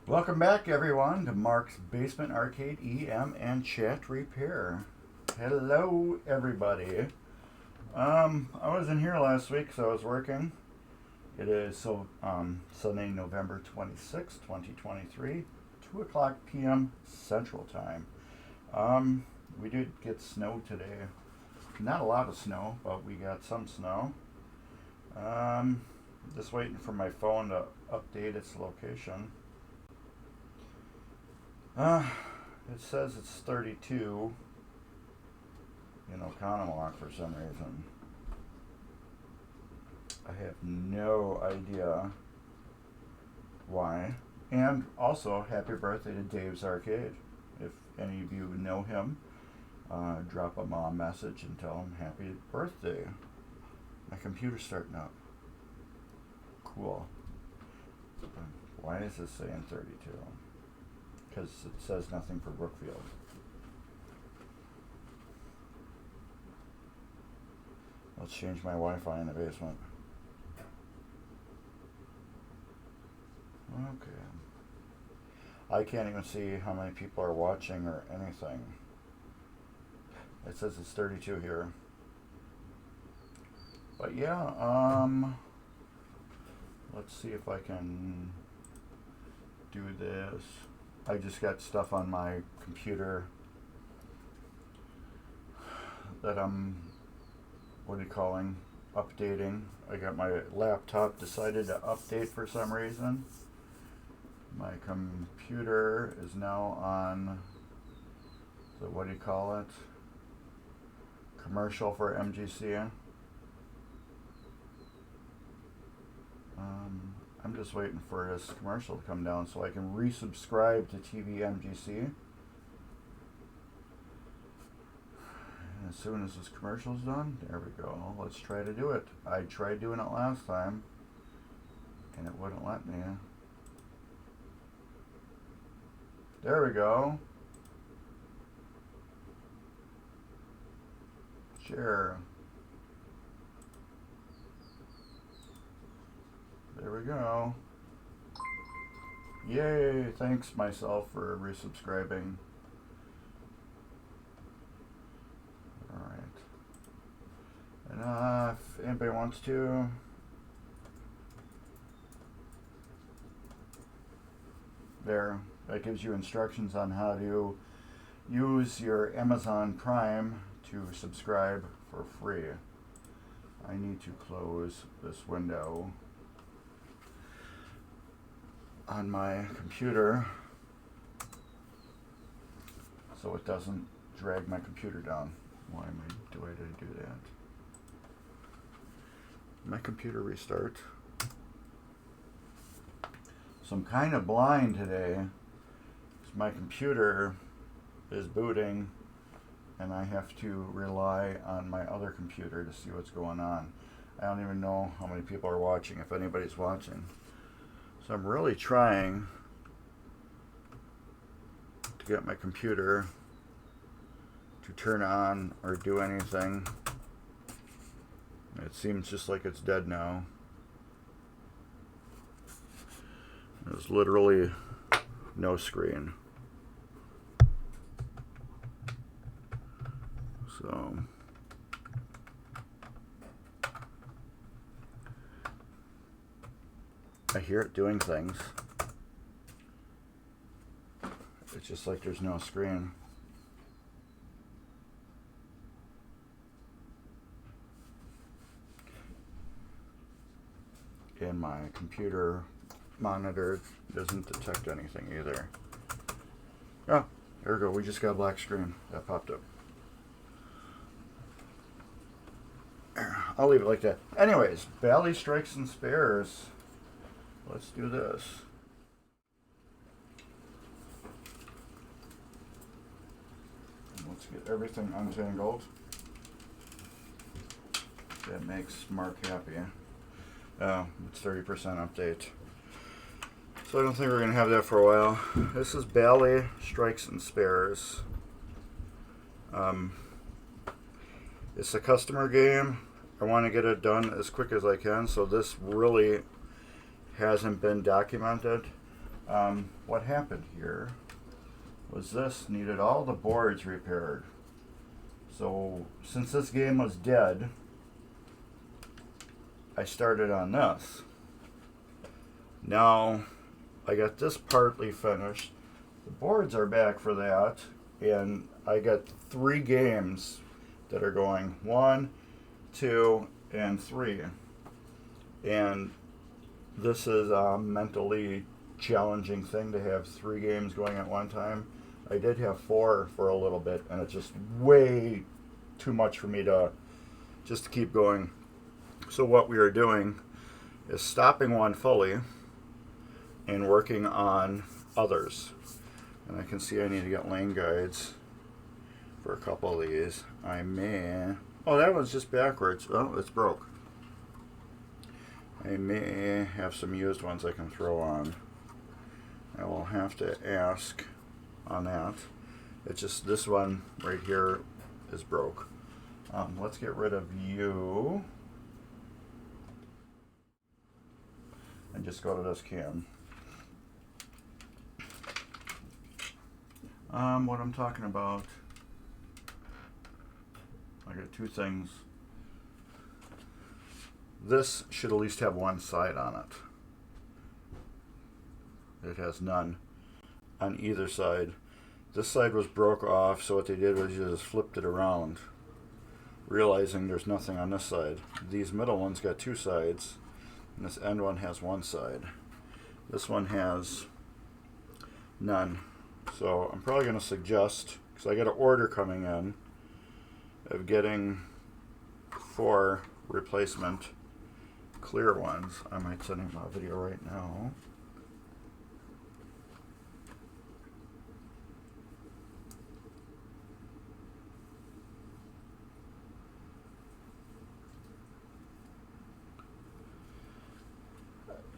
Welcome back, everyone, to Mark's Basement Arcade EM and Chat Repair. Hello, everybody. I wasn't here last week, so I was working. It is Sunday, November 26th, 2023, 2 o'clock p.m. Central Time. We did get snow today. Not a lot of snow, but we got some snow. Just waiting for my phone to update its location. It says it's 32 in Oconomowoc for some reason. I have no idea why. And also, happy birthday to Dave's Arcade. If any of you know him, drop him a message and tell him happy birthday. My computer's starting up. Cool. Why is this saying 32? Because it says nothing for Brookfield. Let's change my Wi-Fi in the basement. Okay. I can't even see how many people are watching or anything. It says it's 32 here. But yeah, let's see if I can do this. I just got stuff on my computer that I'm, updating. I got my laptop decided to update for some reason. My computer is now on the, commercial for MGC. I'm just waiting for this commercial to come down so I can resubscribe to TVmgc. And as soon as this commercial's done, there we go. Let's try to do it. I tried doing it last time, and it wouldn't let me. There we go. Share. There we go. Yay! Thanks myself for resubscribing. Alright. And if anybody wants to, there, that gives you instructions on how to use your Amazon Prime to subscribe for free. I need to close this window on my computer so it doesn't drag my computer down. Why do I do that? My computer restart. So I'm kind of blind today because my computer is booting and I have to rely on my other computer to see what's going on. I don't even know how many people are watching, if anybody's watching. So I'm really trying to get my computer to turn on or do anything. It seems just like it's dead now. There's literally no screen. So I hear it doing things. It's just like there's no screen. And my computer monitor doesn't detect anything either. Oh, there we go. We just got a black screen. That popped up. I'll leave it like that. Anyways, Bally strikes and spares. Let's do this. Let's get everything untangled. That makes Mark happy. It's 30% update. So I don't think we're going to have that for a while. This is Bally Strikes and Spares. It's a customer game. I want to get it done as quick as I can, so this really hasn't been documented. What happened here was this needed all the boards repaired. So since this game was dead, I started on this. Now I got this partly finished. The boards are back for that, and I got 3 games that are going 1, 2, and 3. And this is a mentally challenging thing to have 3 games going at one time. I did have 4 for a little bit, and it's just way too much for me to just keep going. So what we are doing is stopping one fully and working on others. And I can see I need to get lane guides for a couple of these. I may... Oh, that one's just backwards. Oh, it's broke. I may have some used ones I can throw on. I will have to ask on that. It's just this one right here is broke. Let's get rid of you and just go to this cam. What I'm talking about, I got 2 things. This should at least have one side on it. It has none on either side. This side was broke off, so what they did was just flipped it around, realizing there's nothing on this side. These middle ones got 2 sides, and this end one has 1 side. This one has none. So I'm probably going to suggest, because I got an order coming in, of getting 4 replacement clear ones. I might send him a video right now.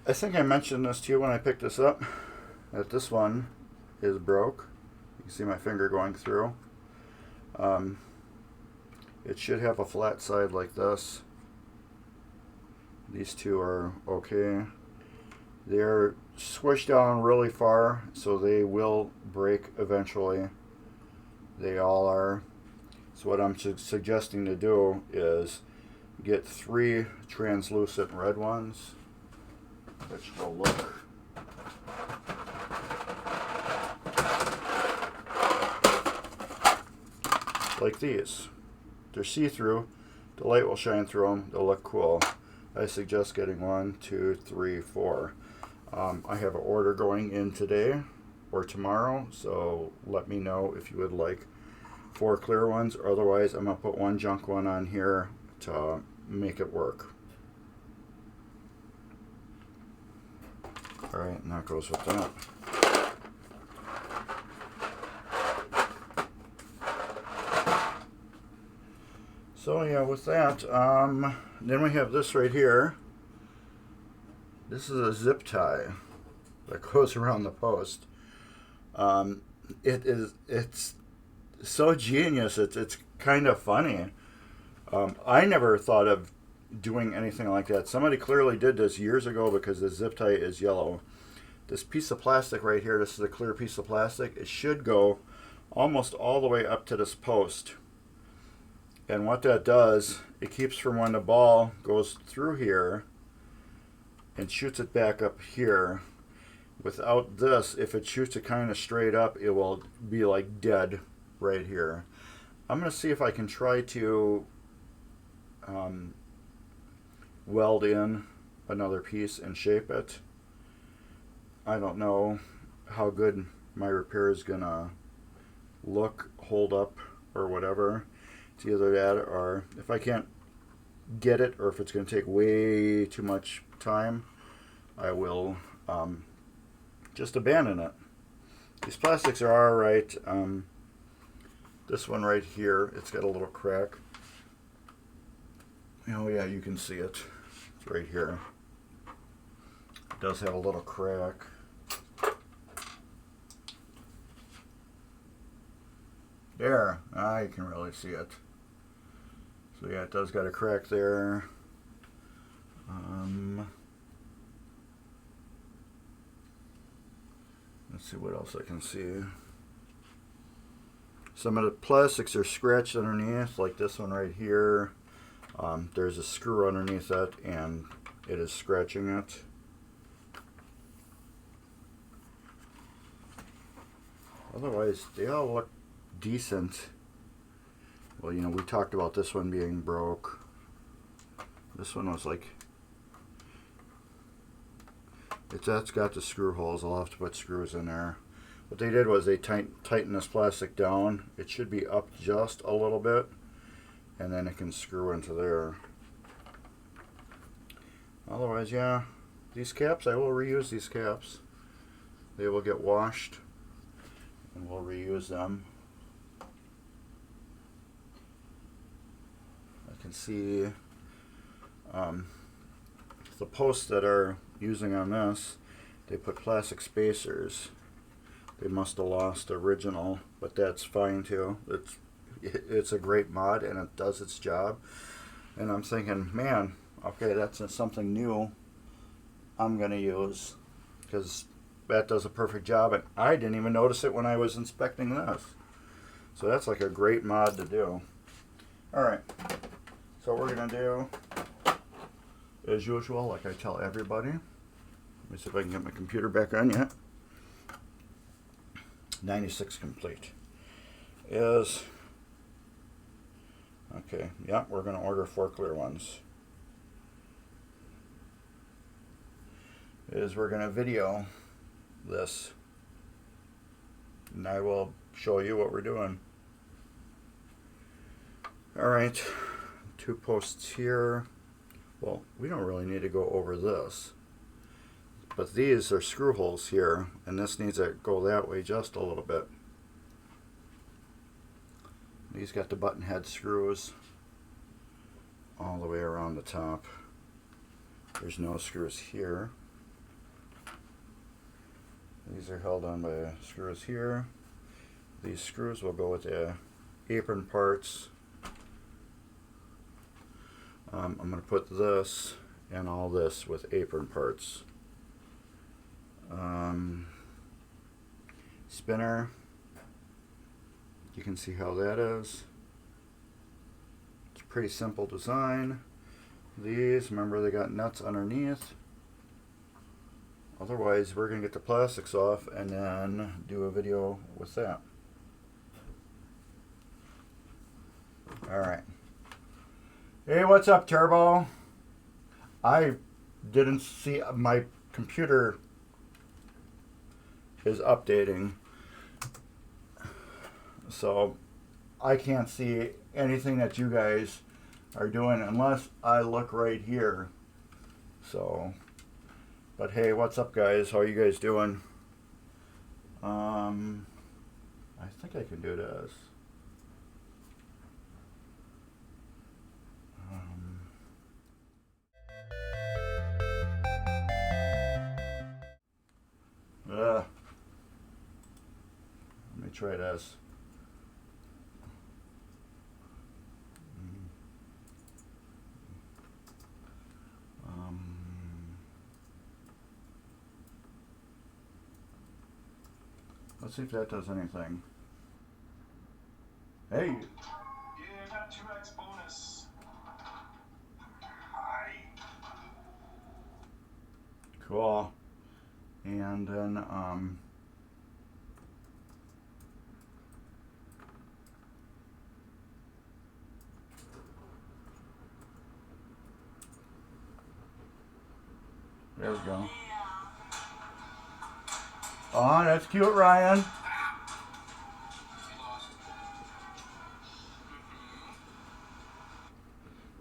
I think I mentioned this to you when I picked this up, that this one is broke. You can see my finger going through. It should have a flat side like this. These 2 are okay. They're squished down really far, so they will break eventually. They all are. So what I'm suggesting to do is get 3 translucent red ones, which will look like these. They're see-through. The light will shine through them. They'll look cool. I suggest getting 1, 2, 3, 4. I have an order going in today or tomorrow, so let me know if you would like 4 clear ones. Otherwise, I'm going to put 1 junk one on here to make it work. Alright, and that goes with that. So yeah, with that, then we have this right here. This is a zip tie that goes around the post. It's so genius. It's kind of funny. I never thought of doing anything like that. Somebody clearly did this years ago because the zip tie is yellow. This piece of plastic right here, this is a clear piece of plastic. It should go almost all the way up to this post. And what that does, it keeps from when the ball goes through here and shoots it back up here. Without this, if it shoots it kind of straight up, it will be like dead right here. I'm going to see if I can try to weld in another piece and shape it. I don't know how good my repair is going to look, hold up, or whatever. It's either that, or if I can't get it, or if it's going to take way too much time, I will just abandon it. These plastics are alright. This one right here, it's got a little crack. Oh yeah, you can see it. It's right here. It does have a little crack. There, you can really see it. So yeah, it does got a crack there. Let's see what else I can see. Some of the plastics are scratched underneath, like this one right here. There's a screw underneath it, and it is scratching it. Otherwise, they all look decent. Well, you know, we talked about this one being broke. This one was like, that's got the screw holes. I'll have to put screws in there. What they did was they tightened this plastic down. It should be up just a little bit, and then it can screw into there. Otherwise, yeah, these caps, I will reuse these caps. They will get washed, and we'll reuse them. I can see the posts that are using on this, they put plastic spacers. They must have lost the original, but that's fine too. It's a great mod and it does its job. And I'm thinking, man, okay, that's something new I'm gonna use, because that does a perfect job, and I didn't even notice it when I was inspecting this. So that's like a great mod to do. Alright, so what we're gonna do, as usual, like I tell everybody, let me see if I can get my computer back on yet. 96 complete is, okay, yeah, we're going to order 4 clear ones. We're going to video this, and I will show you what we're doing. Alright, 2 posts here. Well, we don't really need to go over this, but these are screw holes here, and this needs to go that way just a little bit. These got the button head screws all the way around the top. There's no screws here. These are held on by screws here. These screws will go with the apron parts. I'm going to put this and all this with apron parts. Spinner, you can see how that is. It's a pretty simple design. These, remember, they got nuts underneath. Otherwise, we're going to get the plastics off and then do a video with that. Alright. Hey, what's up, Turbo? I didn't see, my computer is updating, so I can't see anything that you guys are doing unless I look right here. So, but hey, what's up, guys? How are you guys doing? I think I can do this. Let me try this. Let's see if that does anything. Hey! Yeah, I got 2x bonus. Hi. Cool. And then, there we go. Oh, that's cute, Ryan.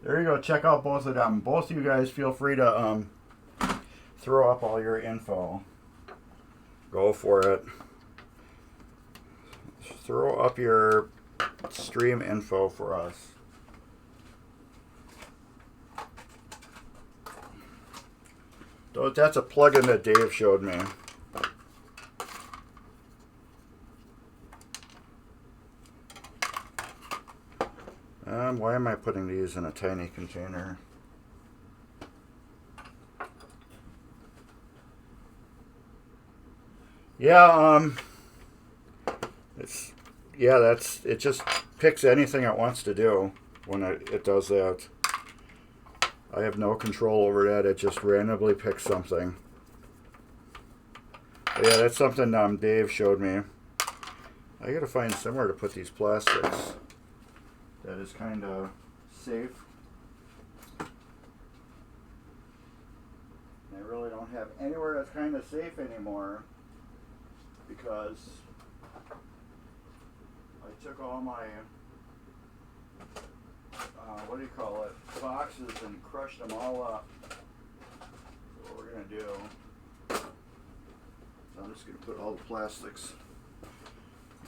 There you go. Check out both of them. Both of you guys feel free to throw up all your info. Go for it. Throw up your stream info for us. That's a plugin that Dave showed me. Why am I putting these in a tiny container? Yeah, it's it just picks anything it wants to do when it does that. I have no control over that. It just randomly picks something. But yeah, that's something Dave showed me. I gotta find somewhere to put these plastics that is kind of safe. I really don't have anywhere that's kind of safe anymore because I took all my what do you call it, boxes and crushed them all up. So what we're gonna do, so I'm just gonna put all the plastics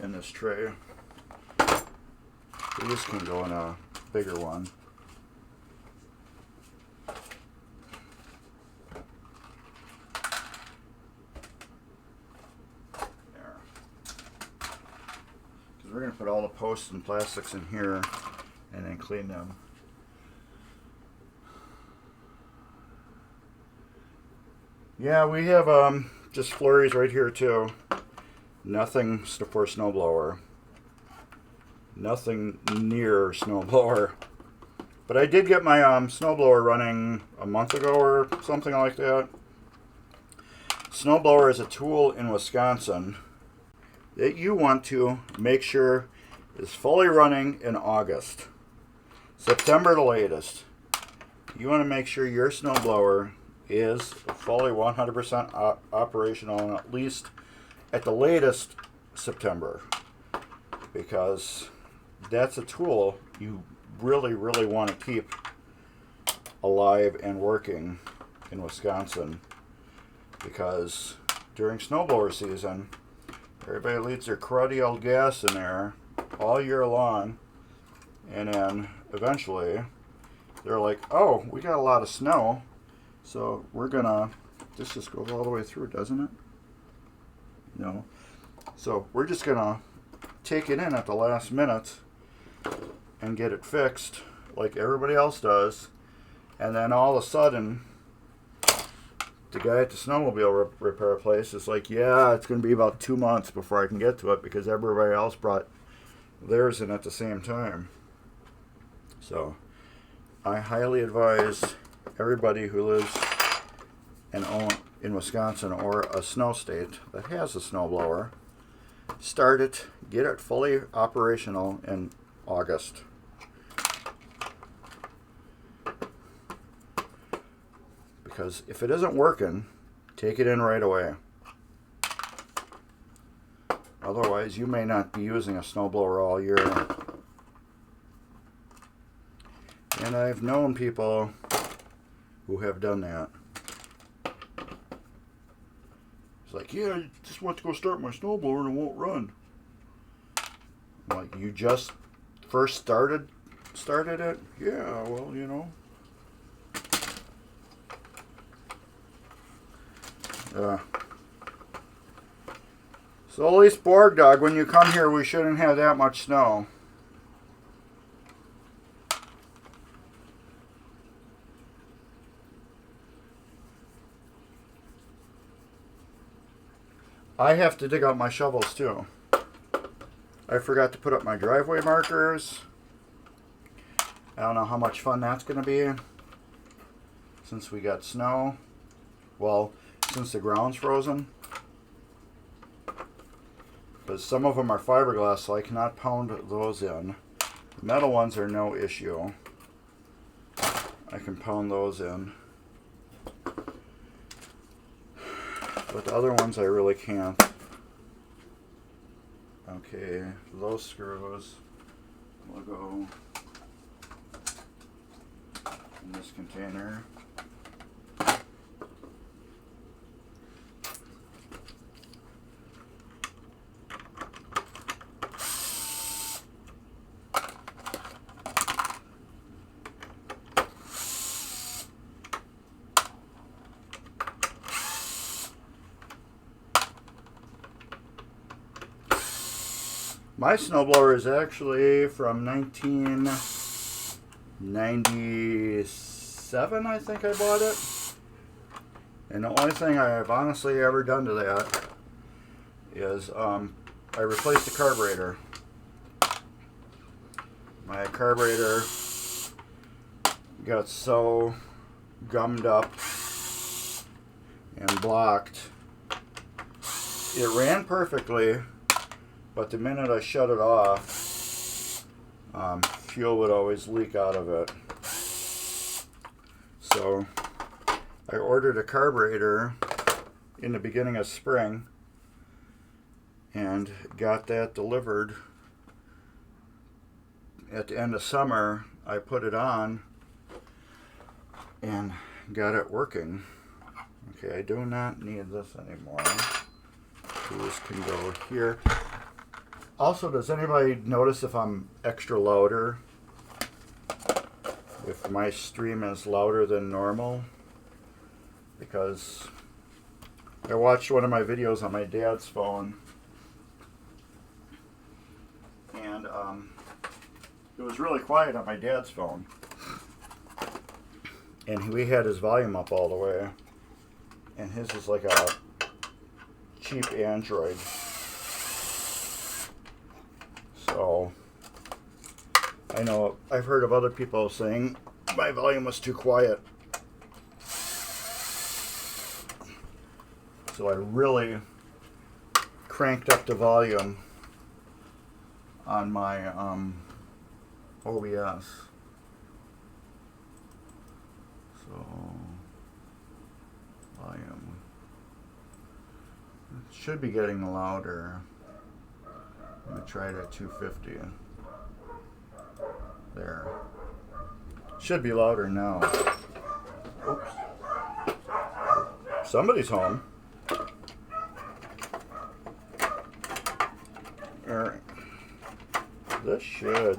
in this tray. These can go in a bigger one. There. Because we're gonna put all the posts and plastics in here and then clean them. Yeah, we have just flurries right here too. Nothing for snowblower. Nothing near snowblower. But I did get my snowblower running a month ago or something like that. Snowblower is a tool in Wisconsin that you want to make sure is fully running in August. September the latest. You want to make sure your snowblower is fully 100% operational, and at least at the latest September, because that's a tool you really, really want to keep alive and working in Wisconsin, because during snowblower season, everybody leaves their cruddy old gas in there all year long, and then eventually they're like, oh, we got a lot of snow, so we're gonna, this just goes all the way through, doesn't it? No. So we're just gonna take it in at the last minute and get it fixed like everybody else does, and then all of a sudden the guy at the snowmobile repair place is like, yeah, it's gonna be about 2 months before I can get to it because everybody else brought theirs in at the same time. So I highly advise everybody who lives in Wisconsin or a snow state that has a snowblower, start it, get it fully operational in August. Because if it isn't working, take it in right away. Otherwise, you may not be using a snowblower all year. And I've known people who have done that. It's like, yeah, I just want to go start my snowblower and it won't run. I'm like, you just first started it? Yeah, well, you know. So at least Borg Dog, when you come here, we shouldn't have that much snow. I have to dig out my shovels too. I forgot to put up my driveway markers. I don't know how much fun that's going to be since we got snow. Well, since the ground's frozen. Because some of them are fiberglass, so I cannot pound those in. The metal ones are no issue. I can pound those in. But the other ones I really can't. Okay, those screws will go in this container. My snowblower is actually from 1997, I think I bought it. And the only thing I have honestly ever done to that is I replaced the carburetor. My carburetor got so gummed up and blocked. It ran perfectly, but the minute I shut it off, fuel would always leak out of it. So I ordered a carburetor in the beginning of spring and got that delivered at the end of summer. I put it on and got it working. Okay, I do not need this anymore. So this can go here. Also, does anybody notice if I'm extra louder? If my stream is louder than normal? Because I watched one of my videos on my dad's phone, and it was really quiet on my dad's phone, and we had his volume up all the way, and his is like a cheap Android. So I know I've heard of other people saying my volume was too quiet. So I really cranked up the volume on my OBS. So volume. It should be getting louder. I'm going to try it at 250. There. Should be louder now. Oops. Somebody's home. Alright. This should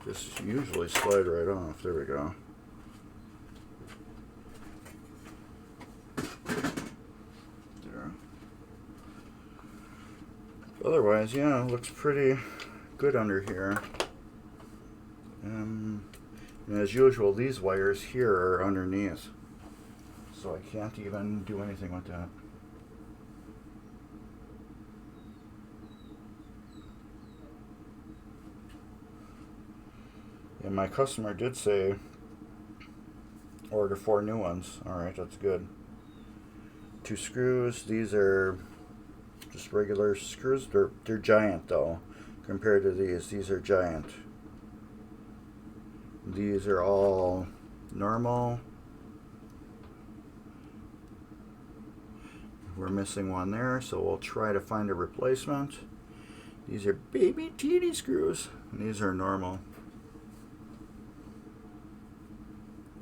just usually slide right off. There we go. There. Otherwise, yeah, it looks pretty good under here. And as usual, these wires here are underneath, so I can't even do anything with that. And my customer did say order 4 new ones. Alright, that's good. 2 screws. These are just regular screws. They're giant though compared to these. These are giant. These are all normal. We're missing one there, so we'll try to find a replacement. These are baby teeny screws, and these are normal.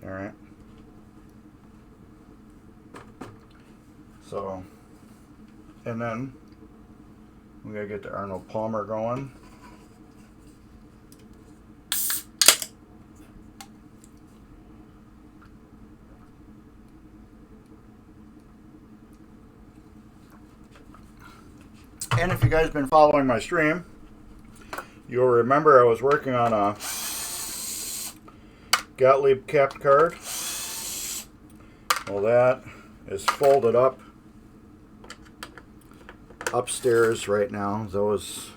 Alright. So, and then we gotta get the Arnold Palmer going. And if you guys been following my stream, you'll remember I was working on a Gottlieb capped card. Well, that is folded up upstairs right now. Those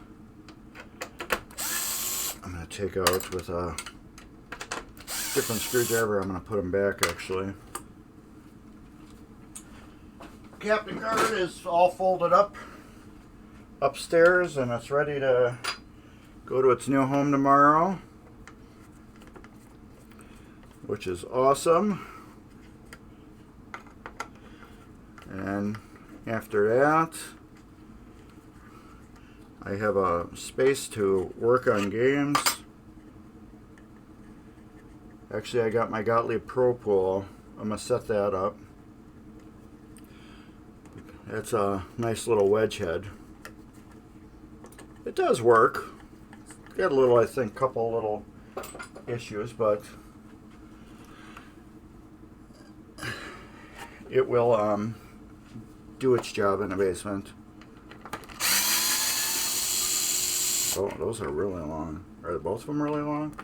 I'm going to take out with a different screwdriver. I'm going to put them back actually. Captain card is all folded up upstairs, and it's ready to go to its new home tomorrow, which is awesome. And after that, I have a space to work on games. Actually, I got my Gottlieb Pro Pool. I'm going to set that up. It's a nice little wedge head. It does work. Got a little, I think, couple little issues, but it will do its job in the basement. Oh, those are really long. Are both of them really long?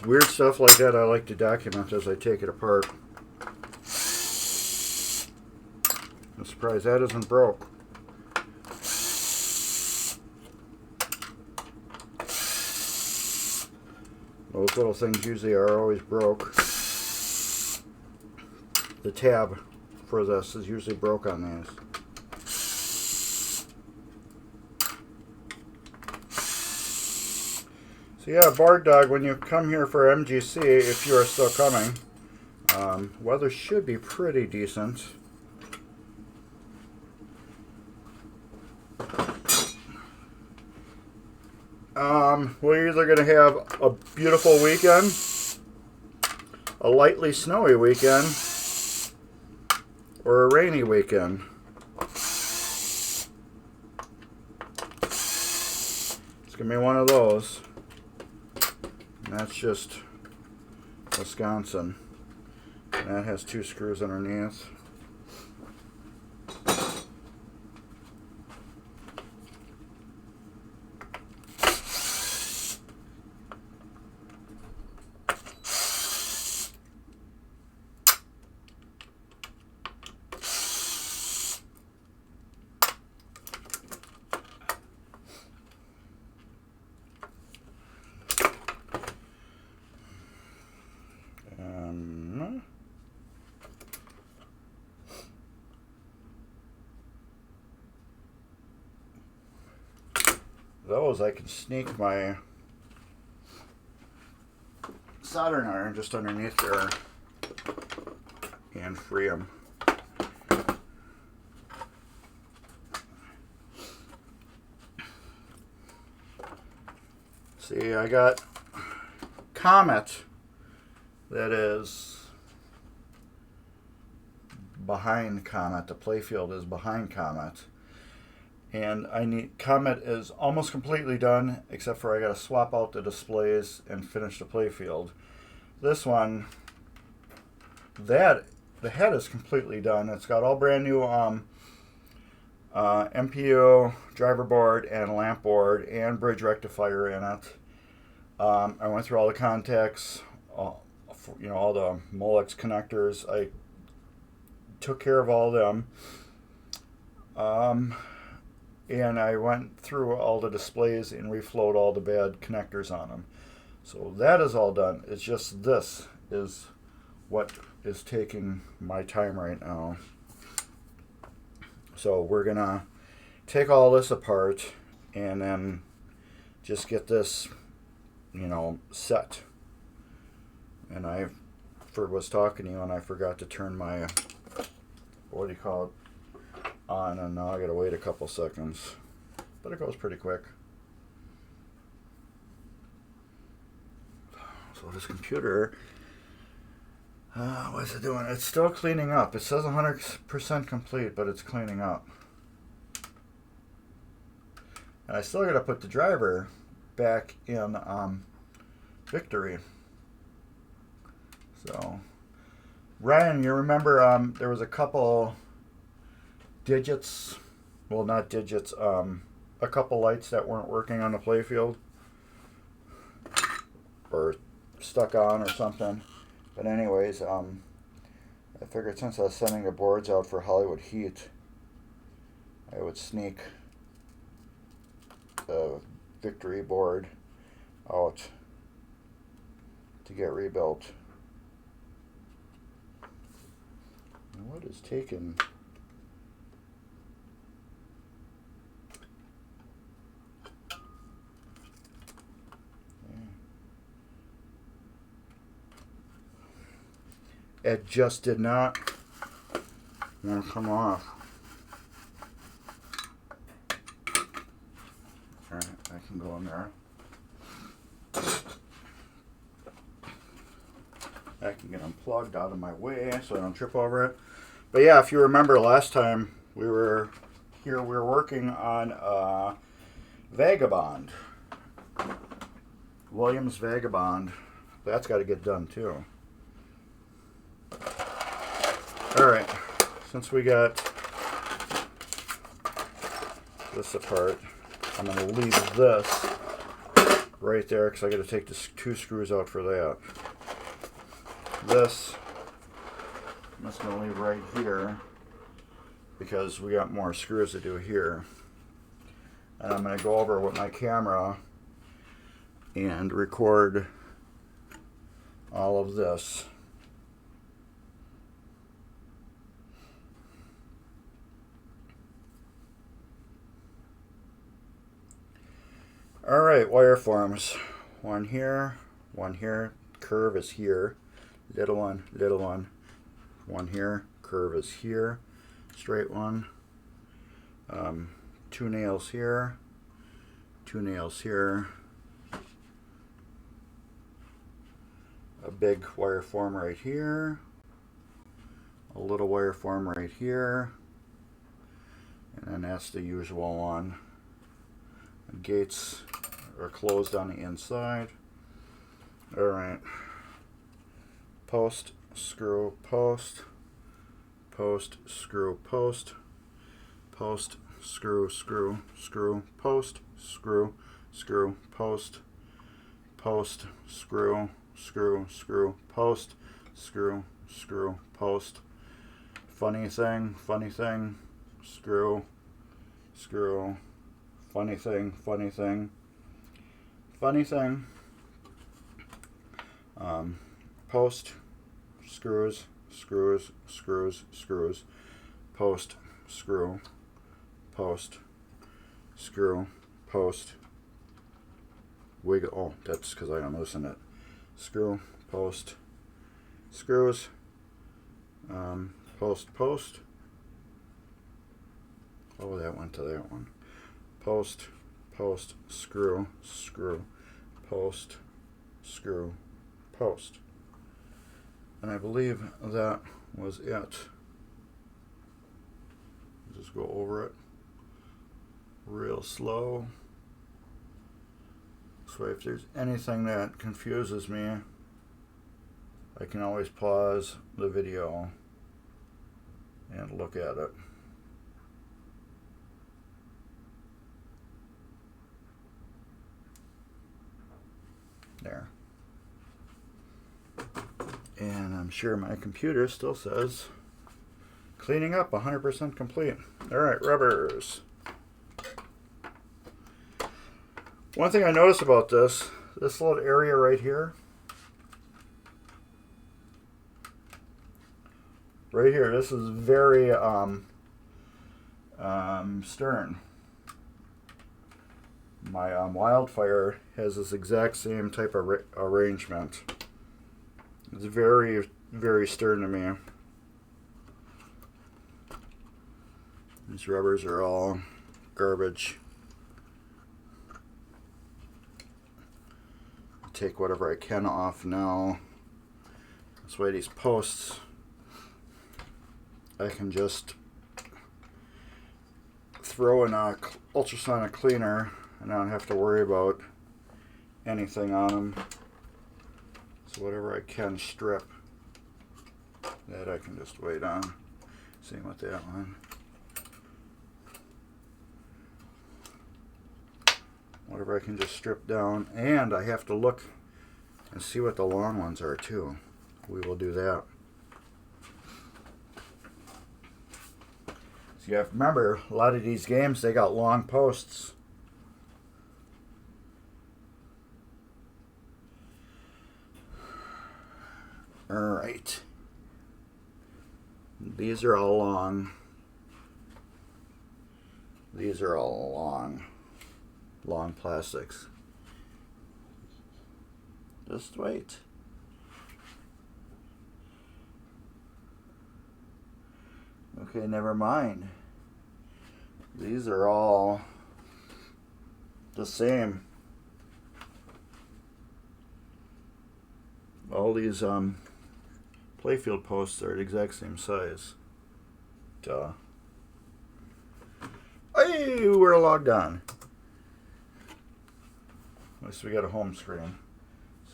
weird stuff like that I like to document as I take it apart. I'm surprised that isn't broke. Those little things usually are always broke. The tab for this is usually broke on these. So yeah, Bark Dog, when you come here for MGC, if you are still coming, weather should be pretty decent. We're either going to have a beautiful weekend, a lightly snowy weekend, or a rainy weekend. It's going to be one of those. And that's just Wisconsin. And that has 2 screws underneath. Those I can sneak my soldering iron just underneath there and free them. See, I got Comet that is behind Comet. The Playfield is behind Comet. And Comet is almost completely done, except for I got to swap out the displays and finish the Playfield. This one, the head is completely done. It's got all brand new MPU, driver board, and lamp board, and bridge rectifier in it. I went through all the contacts, all the Molex connectors. I took care of all of them. And I went through all the displays and reflowed all the bad connectors on them. So that is all done. It's just this is what is taking my time right now. So we're going to take all this apart and then just get this, set. And I was talking to you and I forgot to turn my, on, and now I gotta wait a couple seconds, but it goes pretty quick. So this computer, what's it doing? It's still cleaning up. It says 100% complete, but it's cleaning up. And I still gotta put the driver back in Victory. So, Ryan, you remember there was a couple digits, well, not digits, a couple lights that weren't working on the Playfield or stuck on or something. But anyways, I figured since I was sending the boards out for Hollywood Heat, I would sneak the Victory board out to get rebuilt. What is taking... It just did not want to come off. Alright, I can go in there. I can get unplugged out of my way so I don't trip over it. But yeah, if you remember last time we were here, we were working on Vagabond. Williams Vagabond. That's got to get done too. Alright, since we got this apart, I'm going to leave this right there because I got to take the 2 screws out for that. This I'm just going to leave right here because we got more screws to do here. And I'm going to go over with my camera and record all of this. Alright, wire forms. One here, curve is here, little one. One here, curve is here, straight one. 2 nails here, 2 nails here. A big wire form right here, a little wire form right here, and then that's the usual one. The gates are closed on the inside. Alright. Post, screw, post, post, screw, post, post, screw, screw, screw, post, screw, screw, post, post, screw, screw, screw, post, screw, screw, post. Funny thing, screw, screw, funny thing, post, screws, screws, screws, screws, post, screw, post, screw, post, wiggle. Oh, that's because I unloosened it. Screw, post, screws, post, post. Oh, that went to that one. Post, post, screw, screw, post, screw, post. And I believe that was it. Just go over it real slow. So if there's anything that confuses me, I can always pause the video and look at it. There. And I'm sure my computer still says cleaning up 100% complete. Alright, rubbers. One thing I noticed about this little area right here, this is very stern. My Wildfire has this exact same type of arrangement. It's very, very stern to me. These rubbers are all garbage. Take whatever I can off now. This way these posts, I can just throw in a ultrasonic cleaner and I don't have to worry about anything on them. So whatever I can strip, that I can just wait on. Same with that one. Whatever I can just strip down, and I have to look and see what the long ones are too. We will do that. So you have to remember, a lot of these games, they got long posts. Alright. These are all long. These are all long plastics. Just wait. Okay, never mind. These are all the same. All these Playfield posts are the exact same size. Duh. Hey, we're logged on. At least we got a home screen.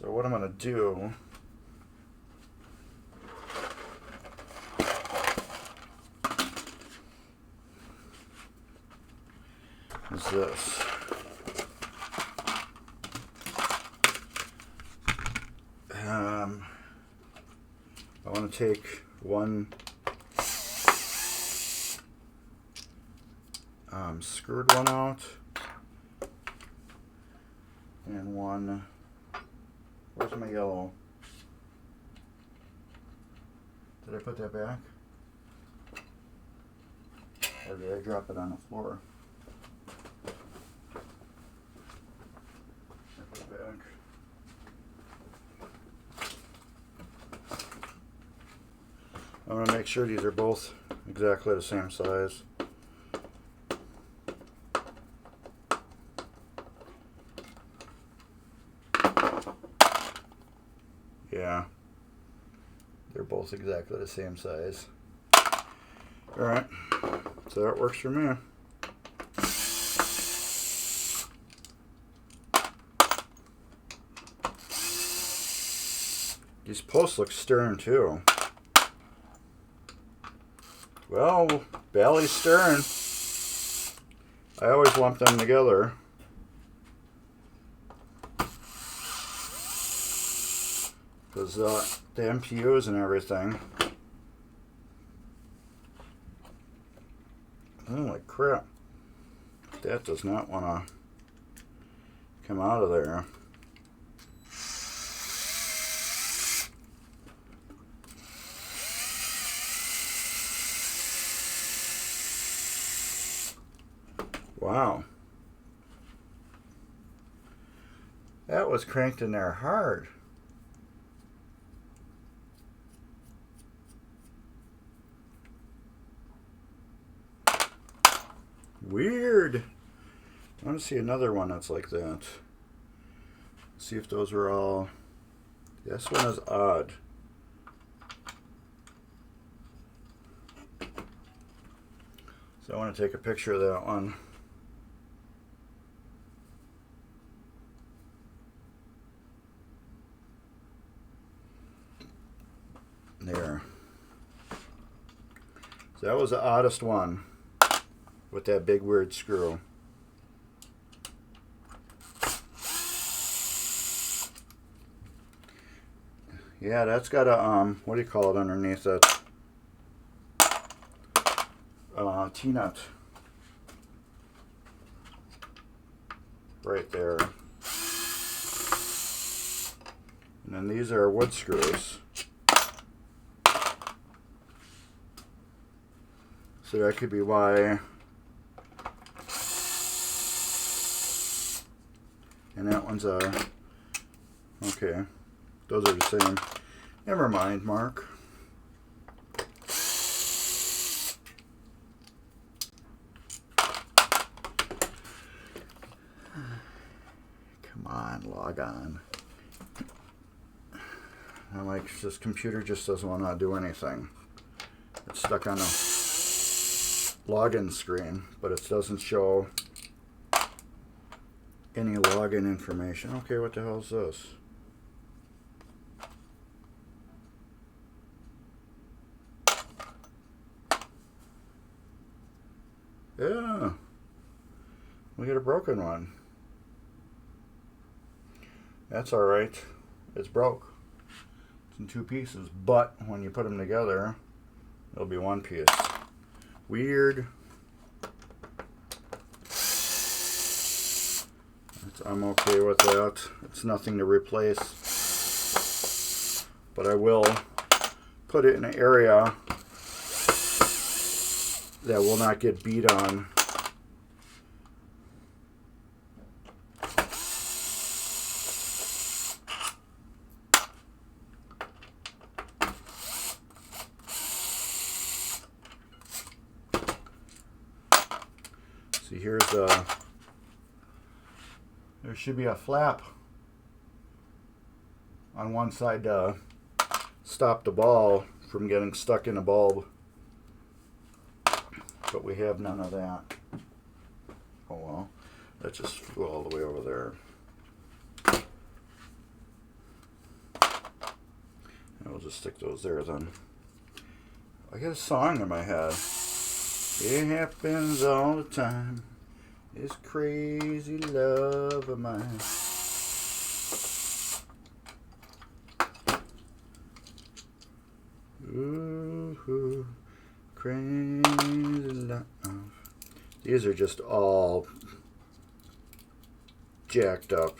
So what I'm going to do is this. want to take one screwed one out and one, where's my yellow? Did I put that back? Or did I drop it on the floor? I put it back. I want to make sure these are both exactly the same size. Yeah, they're both exactly the same size. Alright, so that works for me. These posts look stern too. Well, Bally stern. I always lump them together. Because the MPUs and everything. Holy crap. That does not want to come out of there. Wow. That was cranked in there hard. Weird. I want to see another one that's like that. See if those are all... This one is odd. So I want to take a picture of that one. There. So that was the oddest one with that big weird screw. Yeah, that's got a what do you call it underneath it? T-nut. Right there. And then these are wood screws. So that could be why. And that one's a... Okay. Those are the same. Never mind, Mark. Come on, log on. I'm like, this computer just doesn't want to do anything. It's stuck on a login screen, but it doesn't show any login information. Okay, what the hell is this? Yeah, we got a broken one. That's alright. It's broke. It's in 2 pieces, but when you put them together, it'll be 1 piece. Weird. I'm okay with that. It's nothing to replace. But I will put it in an area that will not get beat on. See, here's a... There should be a flap on one side to stop the ball from getting stuck in a bulb. But we have none of that. Oh well, that just flew all the way over there. And we'll just stick those there then. I got a song in my head. It happens all the time. This crazy love of mine. Crazy love. These are just all jacked up.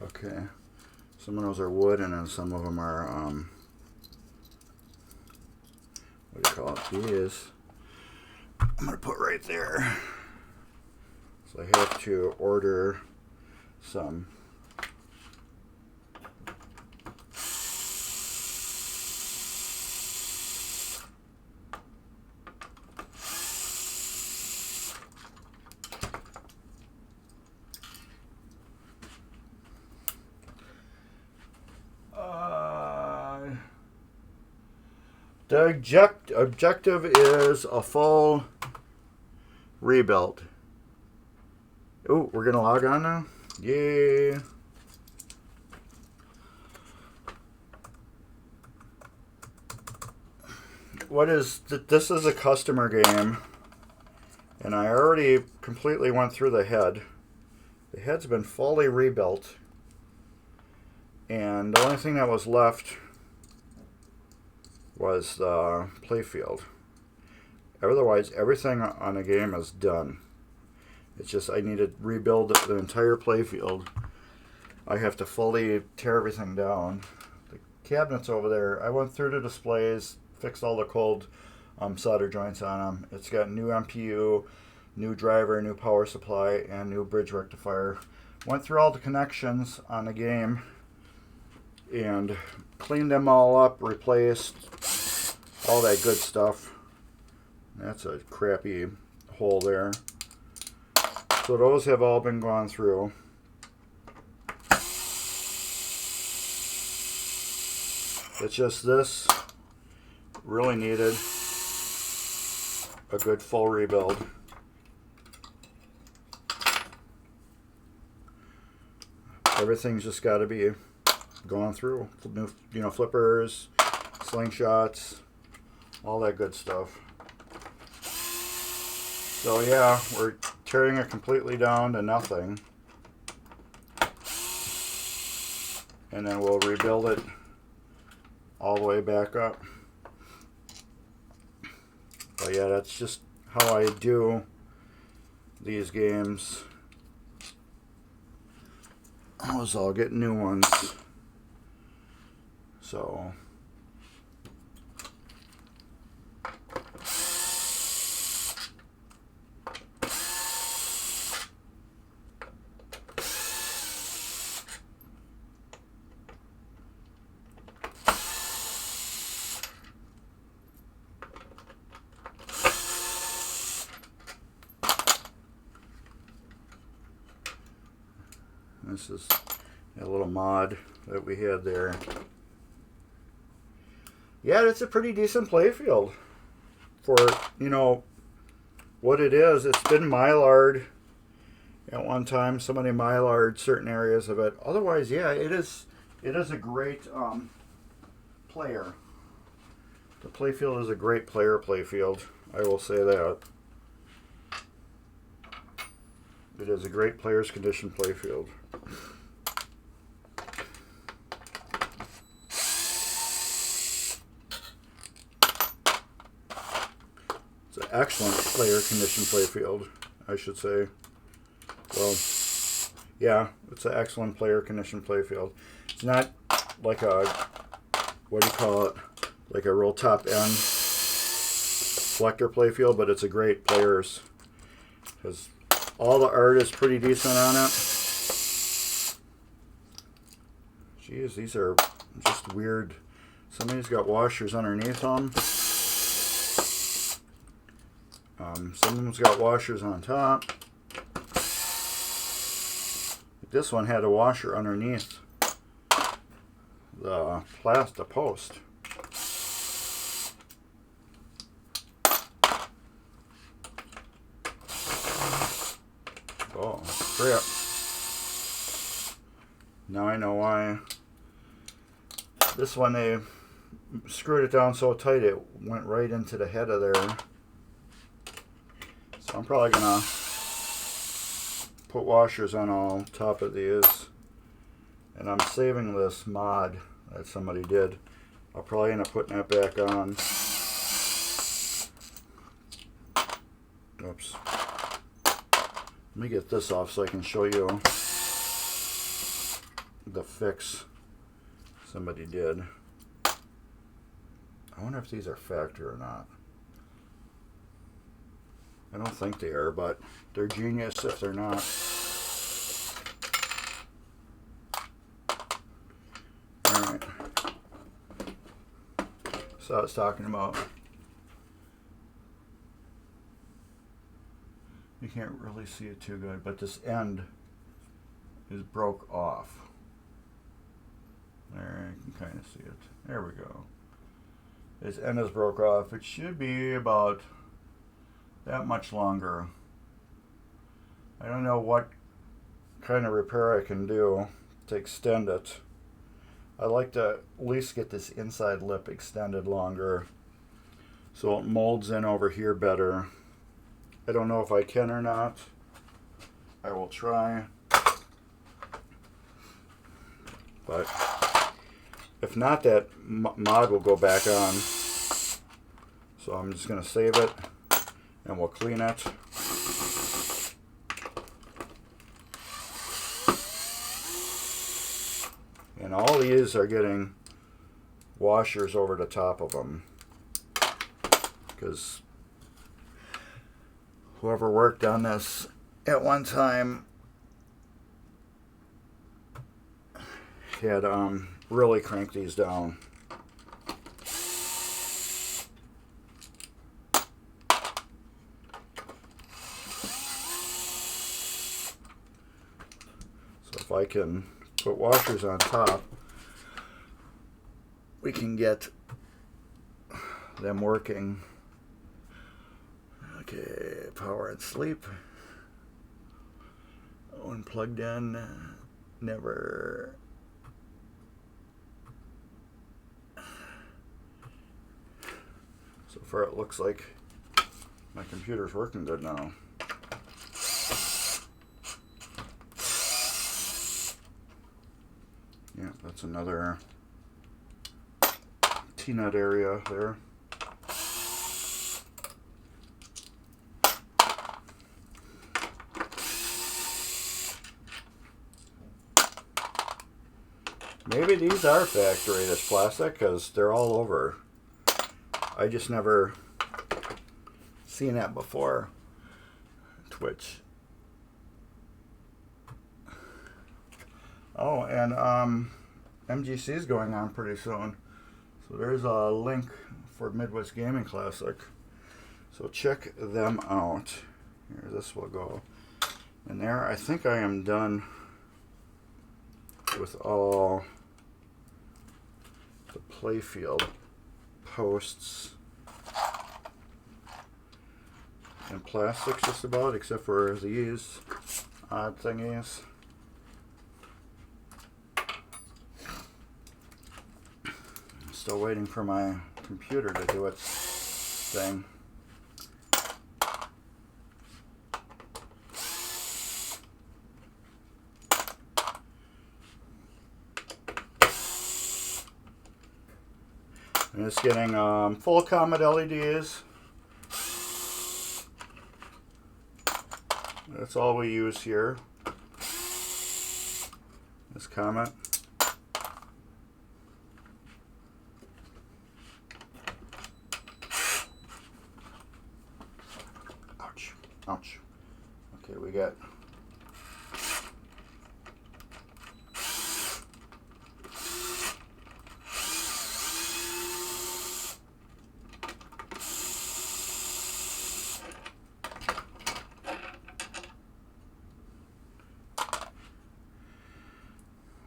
Okay. Some of those are wood, and then some of them are, what do you call it? These I'm going to put right there. So I have to order some. The objective is a full rebuild. Oh, we're going to log on now? Yeah. This is a customer game, and I already completely went through the head. The head's been fully rebuilt, and the only thing that was left was the playfield. Otherwise, everything on the game is done. It's just I need to rebuild the entire playfield. I have to fully tear everything down. The cabinets over there, I went through the displays, fixed all the cold solder joints on them. It's got new MPU, new driver, new power supply, and new bridge rectifier. Went through all the connections on the game and cleaned them all up, replaced all that good stuff. That's a crappy hole there. So those have all been gone through. It's just this really needed a good full rebuild. Everything's just got to be gone through. New, flippers, slingshots, all that good stuff. So yeah, we're tearing it completely down to nothing, and then we'll rebuild it all the way back up. But yeah, that's just how I do these games. I'll get new ones. So this is a little mod that we had there. Yeah, it's a pretty decent playfield for, what it is. It's been Mylard at one time. Somebody Mylard certain areas of it. Otherwise, yeah, it is a great player. The playfield is a great player playfield. I will say that. It is a great player's condition playfield. It's an excellent player condition playfield, I should say. Well, yeah, it's an excellent player condition playfield. It's not like a, what do you call it, like a real top end collector playfield, but it's a great player's, because all the art is pretty decent on it. Jeez, these are just weird. Some of these got washers underneath them. Some of them's got washers on top. This one had a washer underneath the plastic post. Oh, crap. Now I know why. This one, they screwed it down so tight it went right into the head of there. So I'm probably going to put washers on all top of these. And I'm saving this mod that somebody did. I'll probably end up putting that back on. Oops. Let me get this off so I can show you the fix somebody did. I wonder if these are factory or not. I don't think they are, but they're genius if they're not. Alright. So I was talking about, you can't really see it too good, but this end is broke off. There, you can kind of see it. There we go. This end is broke off. It should be about that much longer. I don't know what kind of repair I can do to extend it. I like to at least get this inside lip extended longer so it molds in over here better. I don't know if I can or not. I will try. But if not, that mod will go back on. So I'm just going to save it and we'll clean it. And all these are getting washers over the top of them, because whoever worked on this at one time had really cranked these down. So if I can put washers on top, we can get them working. Okay, power and sleep. When plugged in, never. So far it looks like my computer's working good now. Yeah, that's another T-nut area there. Maybe these are factory, this plastic, because they're all over. I just never seen that before. Twitch. Oh, and MGC is going on pretty soon. So there's a link for Midwest Gaming Classic. So check them out. Here, this will go in there. I think I am done with all the Playfield posts and plastics just about, except for these odd thingies. Still waiting for my computer to do its thing. I'm just getting full Comet LEDs. That's all we use here. This Comet. Ouch. Okay, we got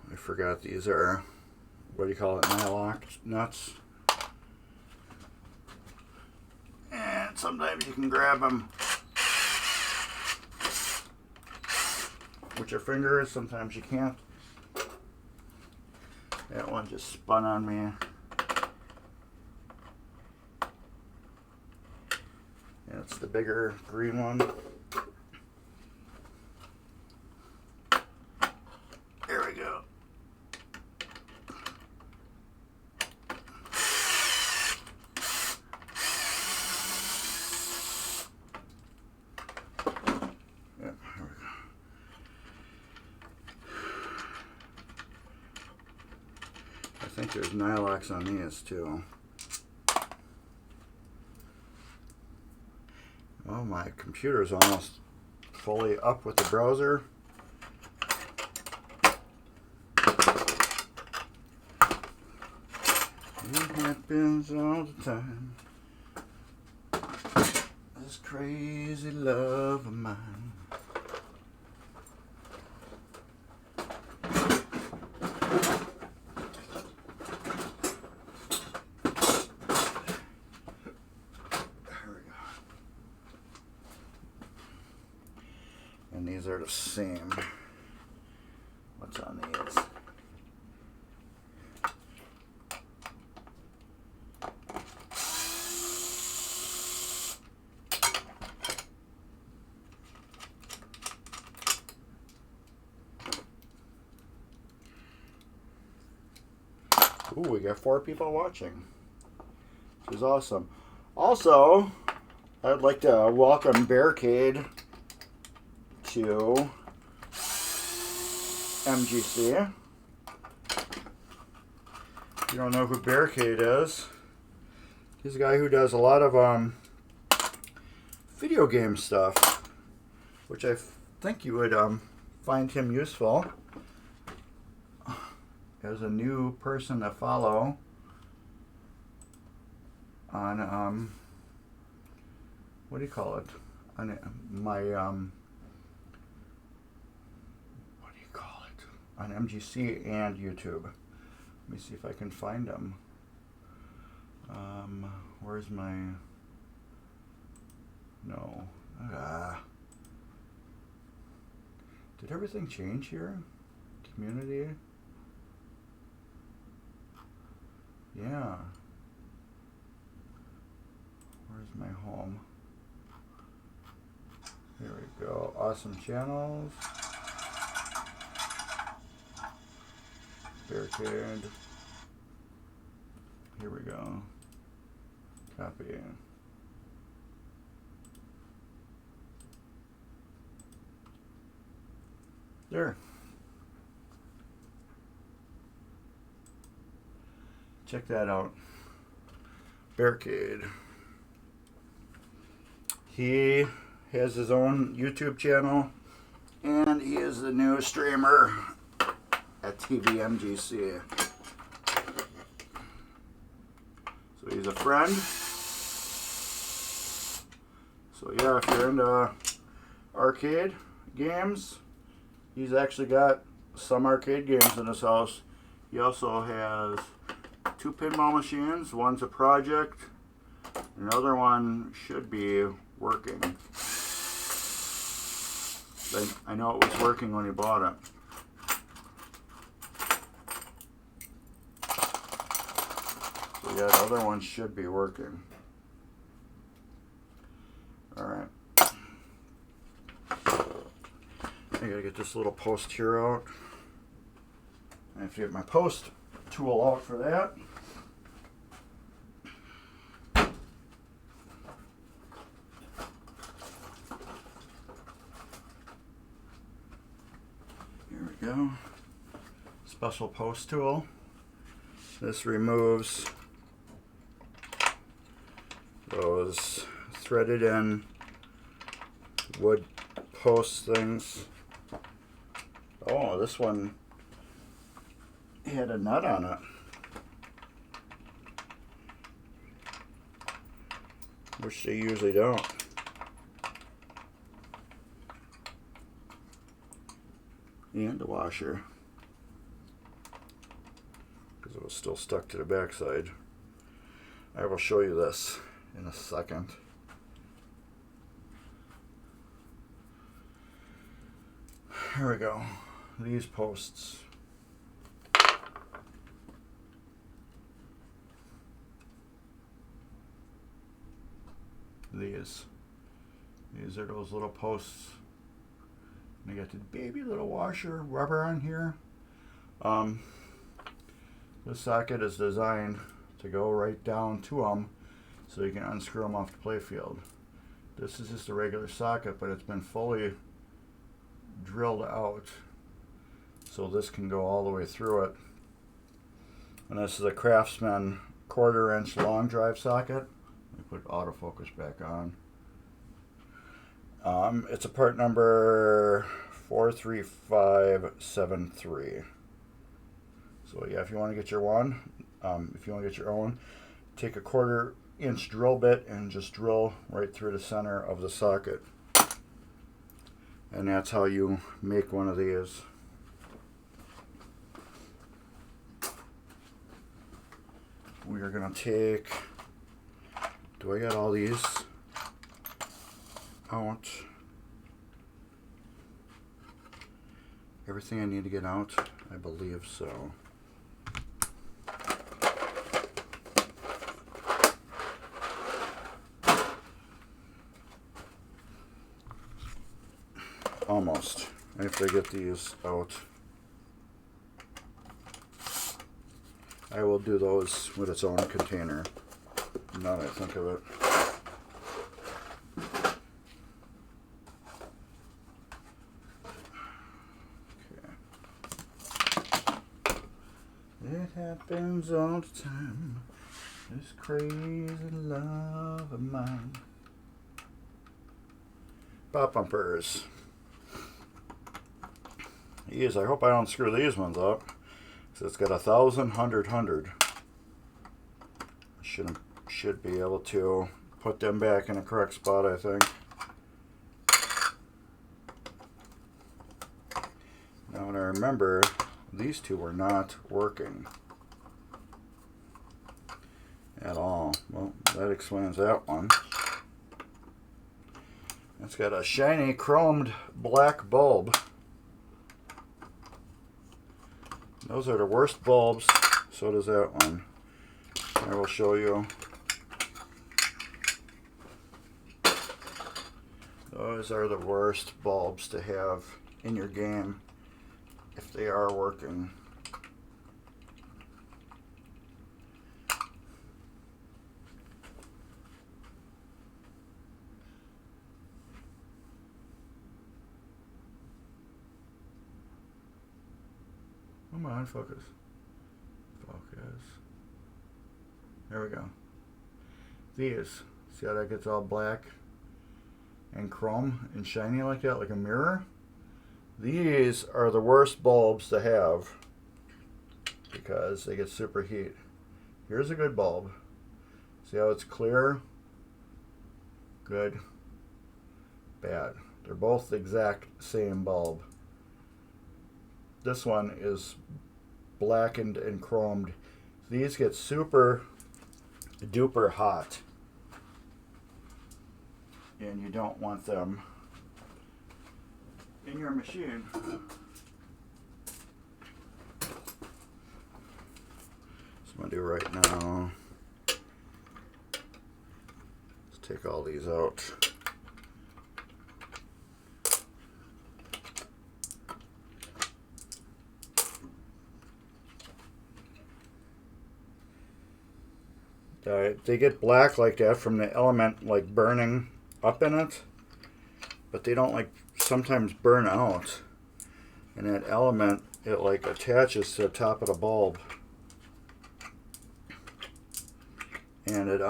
I forgot these are, what do you call it, nylock nuts. And sometimes you can grab them with your fingers, sometimes you can't. That one just spun on me. And it's the bigger green one. There we go. think there's Nylox on these too. Oh, my computer's almost fully up with the browser. It happens all the time. This crazy love of mine. And these are the same. What's on these? Ooh, we got 4 people watching, which is awesome. Also, I'd like to welcome Barricade to MGC. If you don't know who Barricade is, he's a guy who does a lot of video game stuff, which I think you would find him useful as a new person to follow on what do you call it, on my on MGC and YouTube. Let me see if I can find them. Where's my... No. Did everything change here? Community? Yeah. Where's my home? Here we go. Awesome channels. Barricade. Here we go. Copy. There. Check that out. Barricade. He has his own YouTube channel, and he is the new streamer at TVmgc. So he's a friend. So yeah, if you're into arcade games, he's actually got some arcade games in his house. He also has 2 pinball machines. One's a project. Another one should be working. I know it was working when he bought it. So yeah, the other one should be working. Alright. I gotta get this little post here out. I have to get my post tool out for that. Here we go. Special post tool. This removes those threaded in wood post things. Oh, this one had a nut on it. Which they usually don't. And the washer, because it was still stuck to the backside. I will show you this in a second. Here we go. These posts. These are those little posts. And I got the baby little washer rubber on here. This socket is designed to go right down to them so you can unscrew them off the playfield. This is just a regular socket, but it's been fully drilled out so this can go all the way through it. And this is a Craftsman 1/4 inch long drive socket. Let me put autofocus back on. It's a part number 43573. So yeah, if you want to get your one, if you want to get your own, take a 1/4 inch drill bit and just drill right through the center of the socket. And that's how you make one of these. We are going to take, do I got all these out? Everything I need to get out? I believe so. Almost. After I get these out, I will do those with its own container. Now that I think of it. Okay. It happens all the time. This crazy love of mine. Pop bumpers. These, I hope I don't screw these ones up. So it's got 1,000, 100. Should be able to put them back in the correct spot, I think. Now when I remember, these two were not working at all. Well, that explains that one. It's got a shiny chromed black bulb. Those are the worst bulbs, so does that one. I will show you. Those are the worst bulbs to have in your game if they are working. Come on, focus. Focus. There we go. These. See how that gets all black and chrome and shiny like that, like a mirror? These are the worst bulbs to have because they get super heat. Here's a good bulb. See how it's clear? Good. Bad. They're both the exact same bulb. This one is blackened and chromed. These get super duper hot. And you don't want them in your machine. So I'm going to do right now. Let's take all these out. They get black like that from the element like burning up in it, but they don't like sometimes burn out. And that element, it like attaches to the top of the bulb, and it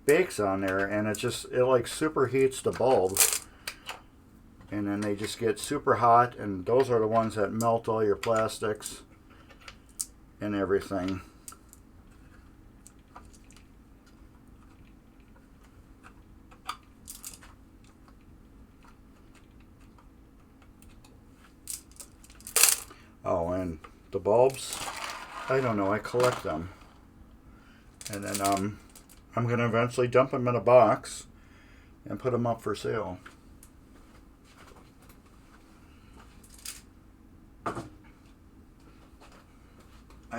bakes on there, and it like superheats the bulb, and then they just get super hot, and those are the ones that melt all your plastics and everything. Oh, and the bulbs, I don't know, I collect them. And then I'm going to eventually dump them in a box and put them up for sale. I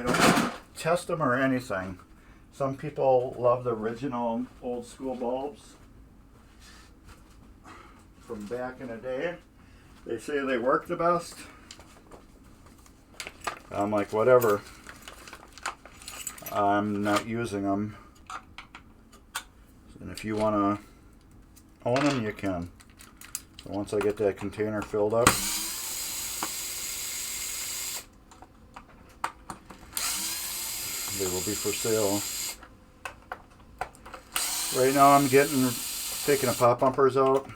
don't test them or anything. Some people love the original old school bulbs from back in the day. They say they work the best. I'm like, whatever. I'm not using them. And if you want to own them, you can. So once I get that container filled up, They will be for sale. Right now I'm taking the pop bumpers out.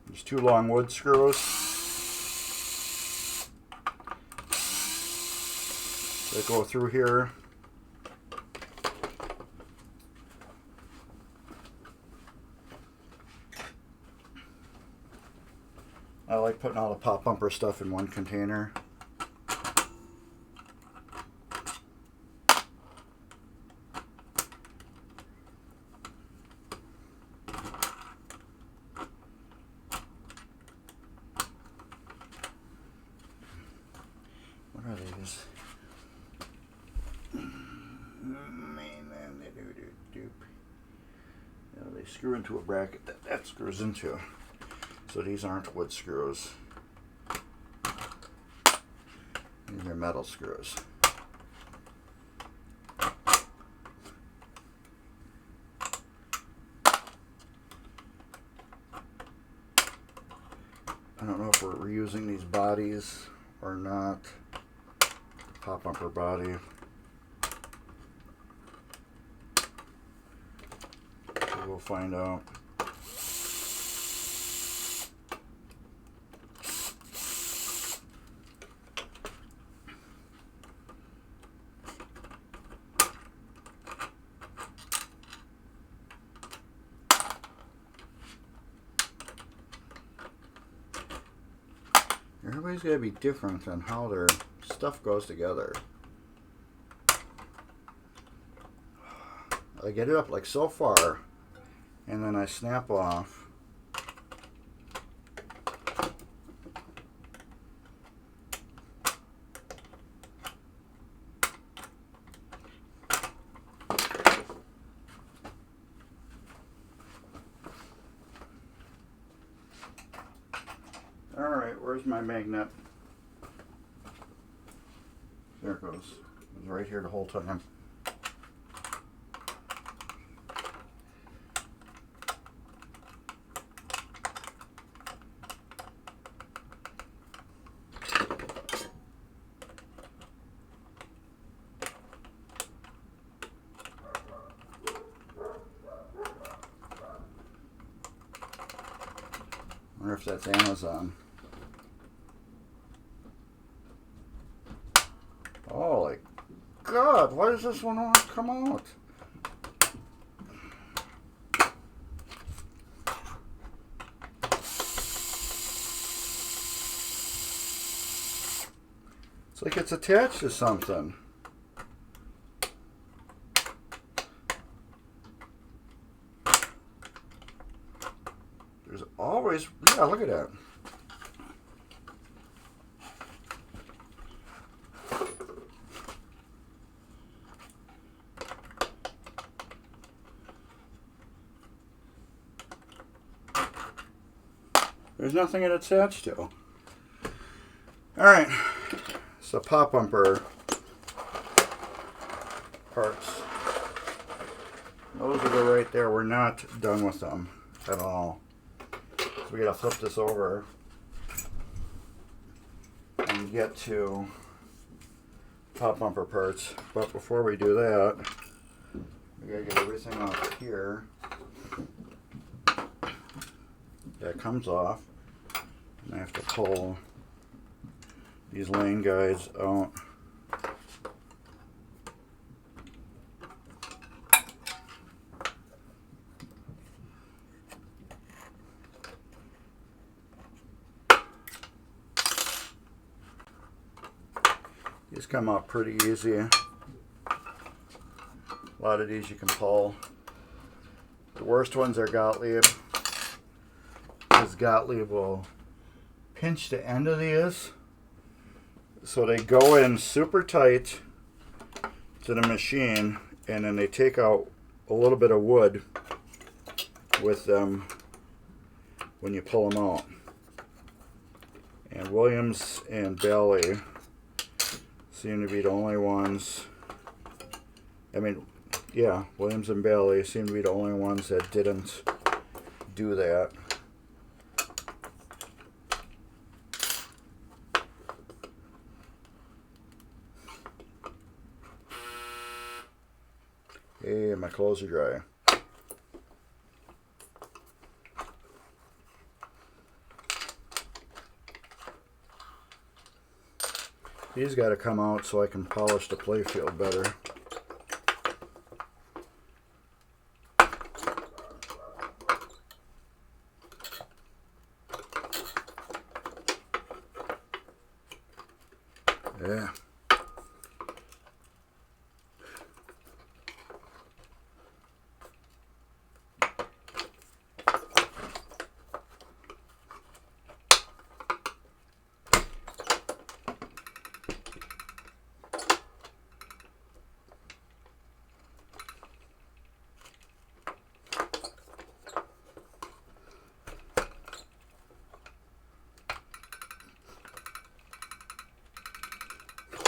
There's 2 long wood screws. That go through here. I like putting all the pop bumper stuff in one container. What are these? They screw into a bracket that screws into. So these aren't wood screws. These are metal screws. I don't know if we're reusing these bodies or not. Pop bumper body. We'll find out. Everybody's got to be different on how their stuff goes together. I get it up like so far, and then I snap off. Alright, where's my magnet? There it goes. It was right here the whole time. I wonder if that's Amazon. Holy God, why does this one not come out? It's like it's attached to something. There's always, yeah, look at that. There's nothing it attached to. Alright, so pop bumper parts. Those that are right there, we're not done with them at all. So we gotta flip this over and get to pop bumper parts. But before we do that, we gotta get everything off here. That comes off. And I have to pull these lane guides out. These come out pretty easy. A lot of these you can pull. The worst ones are Gottlieb, because Gottlieb will pinch the end of these so they go in super tight to the machine, and then they take out a little bit of wood with them when you pull them out. And Williams and Bally seem to be the only ones, I mean, yeah, Williams and Bally seem to be the only ones that didn't do that. Hey, my clothes are dry. These got to come out so I can polish the Playfield better. Yeah.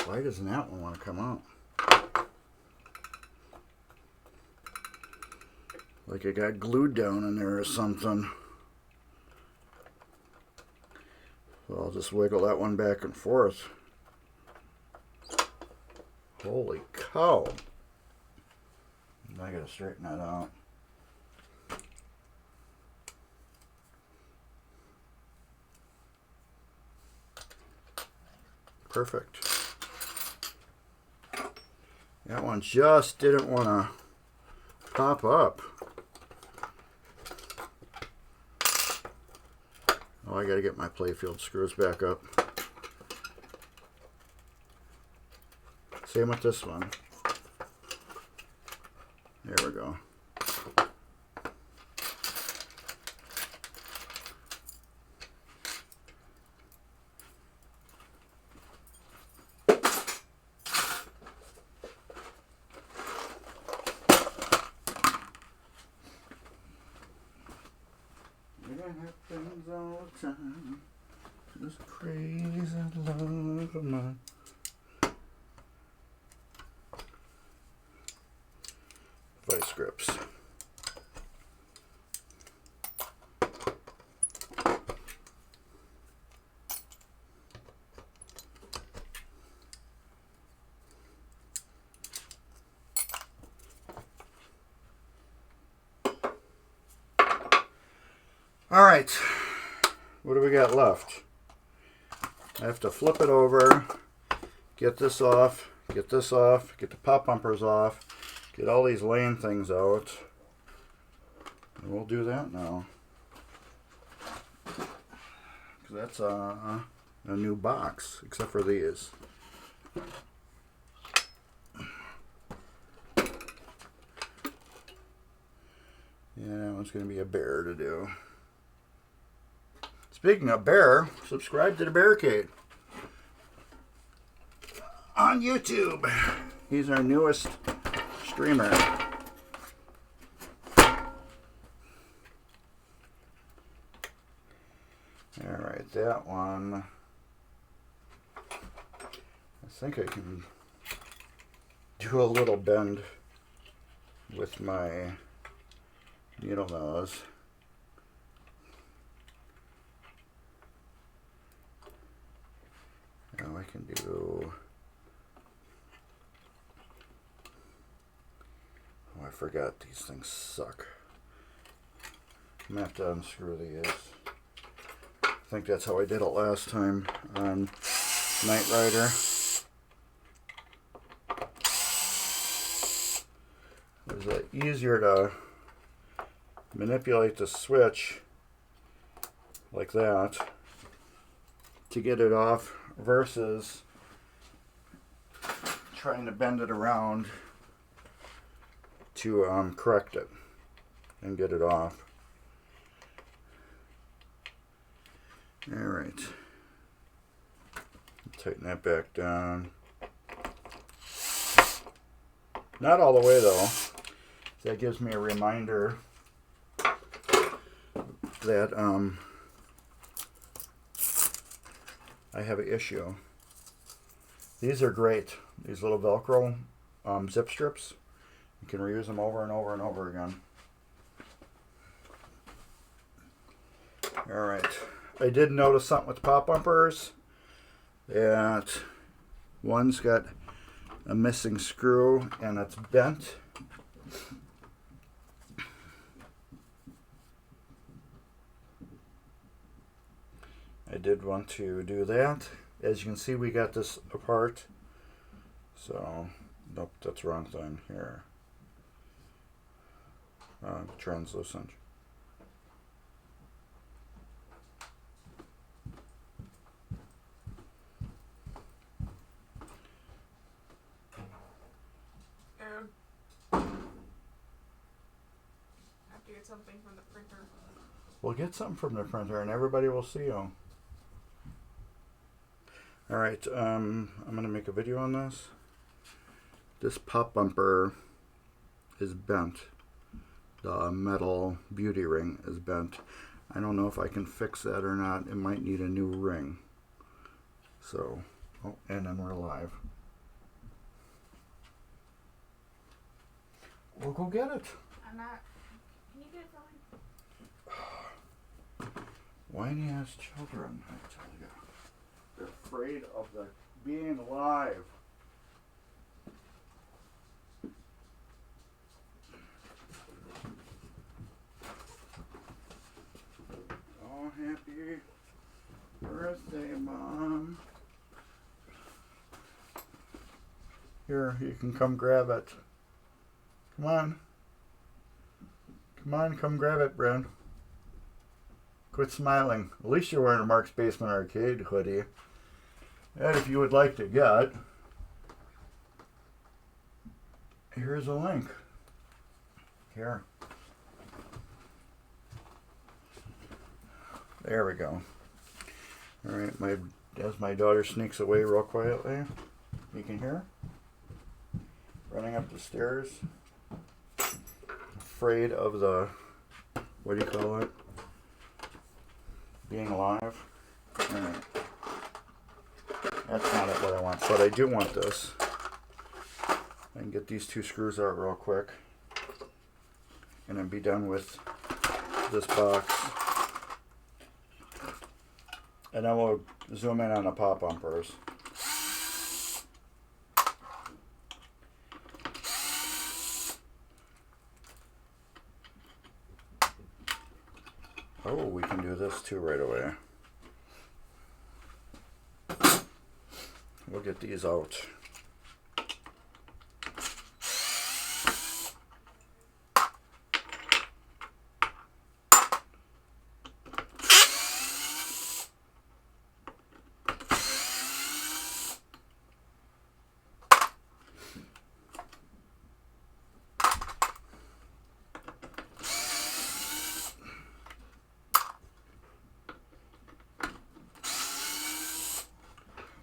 Why doesn't that one want to come out? Like it got glued down in there or something. So I'll just wiggle that one back and forth. Holy cow. I gotta straighten that out. Perfect. That one just didn't want to pop up. Oh, I gotta get my Playfield screws back up. Same with this one. There we go. Happens all the time. This crazy love of mine. Vice grips. All right, what do we got left? I have to flip it over, get this off, get this off, get the pop bumpers off, get all these lane things out. And we'll do that now. Because that's a new box, except for these. Yeah, that one's going to be a bear to do. Speaking of bear, subscribe to the Barricade on YouTube. He's our newest streamer. Alright, that one. I think I can do a little bend with my needle nose. Now I can do... Oh, I forgot these things suck. I'm going to have to unscrew these. I think that's how I did it last time on Knight Rider. It was easier to manipulate the switch like that to get it off versus trying to bend it around to correct it and get it off. Alright, tighten that back down. Not all the way though. That gives me a reminder that I have an issue. These are great. These little Velcro zip strips. You can reuse them over and over and over again. Alright. I did notice something with pop bumpers. That one's got a missing screw and it's bent. I did want to do that. As you can see, we got this apart. So, nope, that's the wrong thing here. Translucent. I have to get something from the printer. We'll get something from the printer and everybody will see you. Alright, I'm going to make a video on this. This pop bumper is bent. The metal beauty ring is bent. I don't know if I can fix that or not. It might need a new ring. So, oh, and then we're live. We'll go get it. I'm not. Can you get it for me? Whiny ass children, I tell you. They're afraid of the being live. Oh, happy birthday, Mom. Here, you can come grab it. Come on. Come on, come grab it, Brent. Quit smiling. At least you're wearing a Mark's Basement Arcade hoodie. And if you would like to get, here's a link. Here. There we go. Alright, as my daughter sneaks away real quietly, you can hear her running up the stairs. Afraid of the, what do you call it? Being alive. Alright. That's not what I want, but I do want this. I can get these two screws out real quick. And then be done with this box. And then we'll zoom in on the pop bumpers. Oh, we can do this too right away. We'll get these out.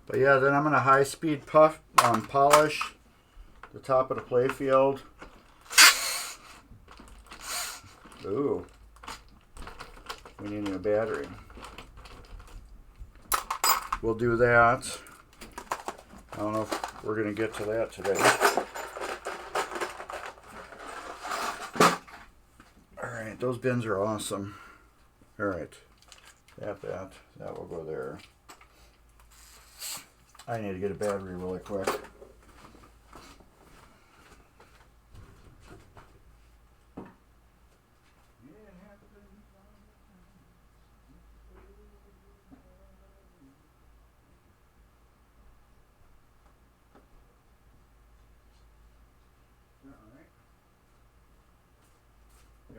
But yeah, then I'm going to high-speed polish the top of the Playfield. Ooh. We need a new battery. We'll do that. I don't know if we're going to get to that today. Alright, those bins are awesome. Alright. That will go there. I need to get a battery really quick. Got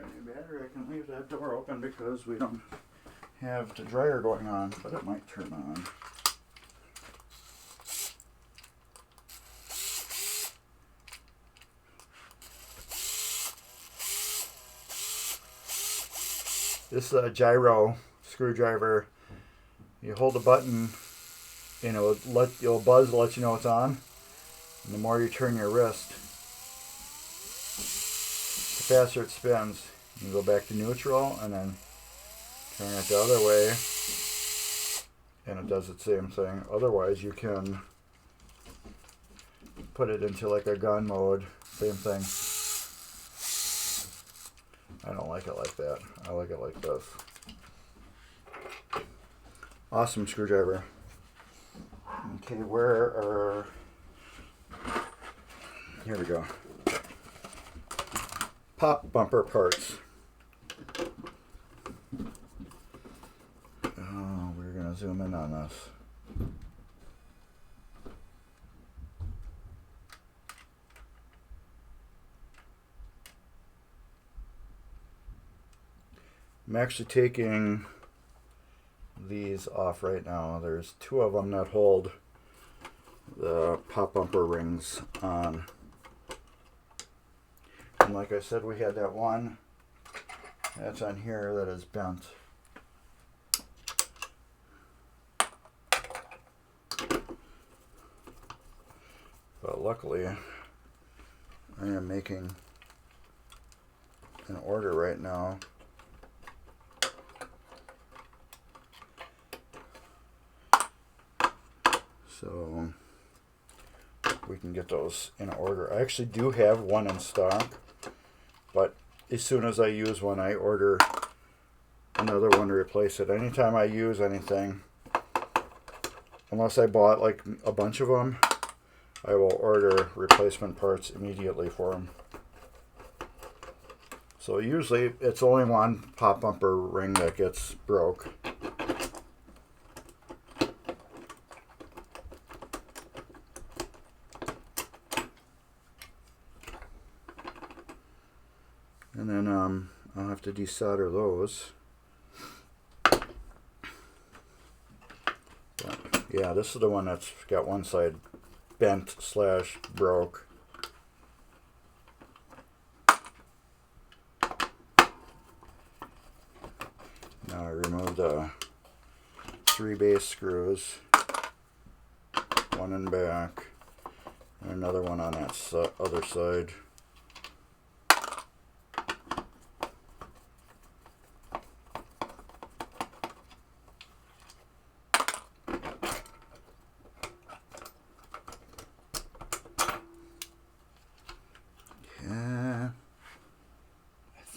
a new battery. I can leave that door open because we don't have the dryer going on, but it might turn on. This is a gyro screwdriver. You hold the button, and it'll buzz to let you know it's on. And the more you turn your wrist, the faster it spins. You go back to neutral, and then turn it the other way, and it does the same thing. Otherwise, you can put it into like a gun mode. Same thing. I don't like it like that. I like it like this. Awesome screwdriver. Okay, here we go. pop bumper parts. Oh, we're going to zoom in on this. I'm actually taking these off right now. There's two of them that hold the pop bumper rings on. And like I said, we had that one that's on here that is bent. But luckily, I am making an order right now. So we can get those in order. I actually do have one in stock, but as soon as I use one, I order another one to replace it. Anytime I use anything, unless I bought like a bunch of them, I will order replacement parts immediately for them. So usually it's only one pop bumper ring that gets broke. And then I'll have to desolder those. But yeah, this is the one that's got one side bent / broke. Now I remove the 3 base screws, one in back, and another one on that other side.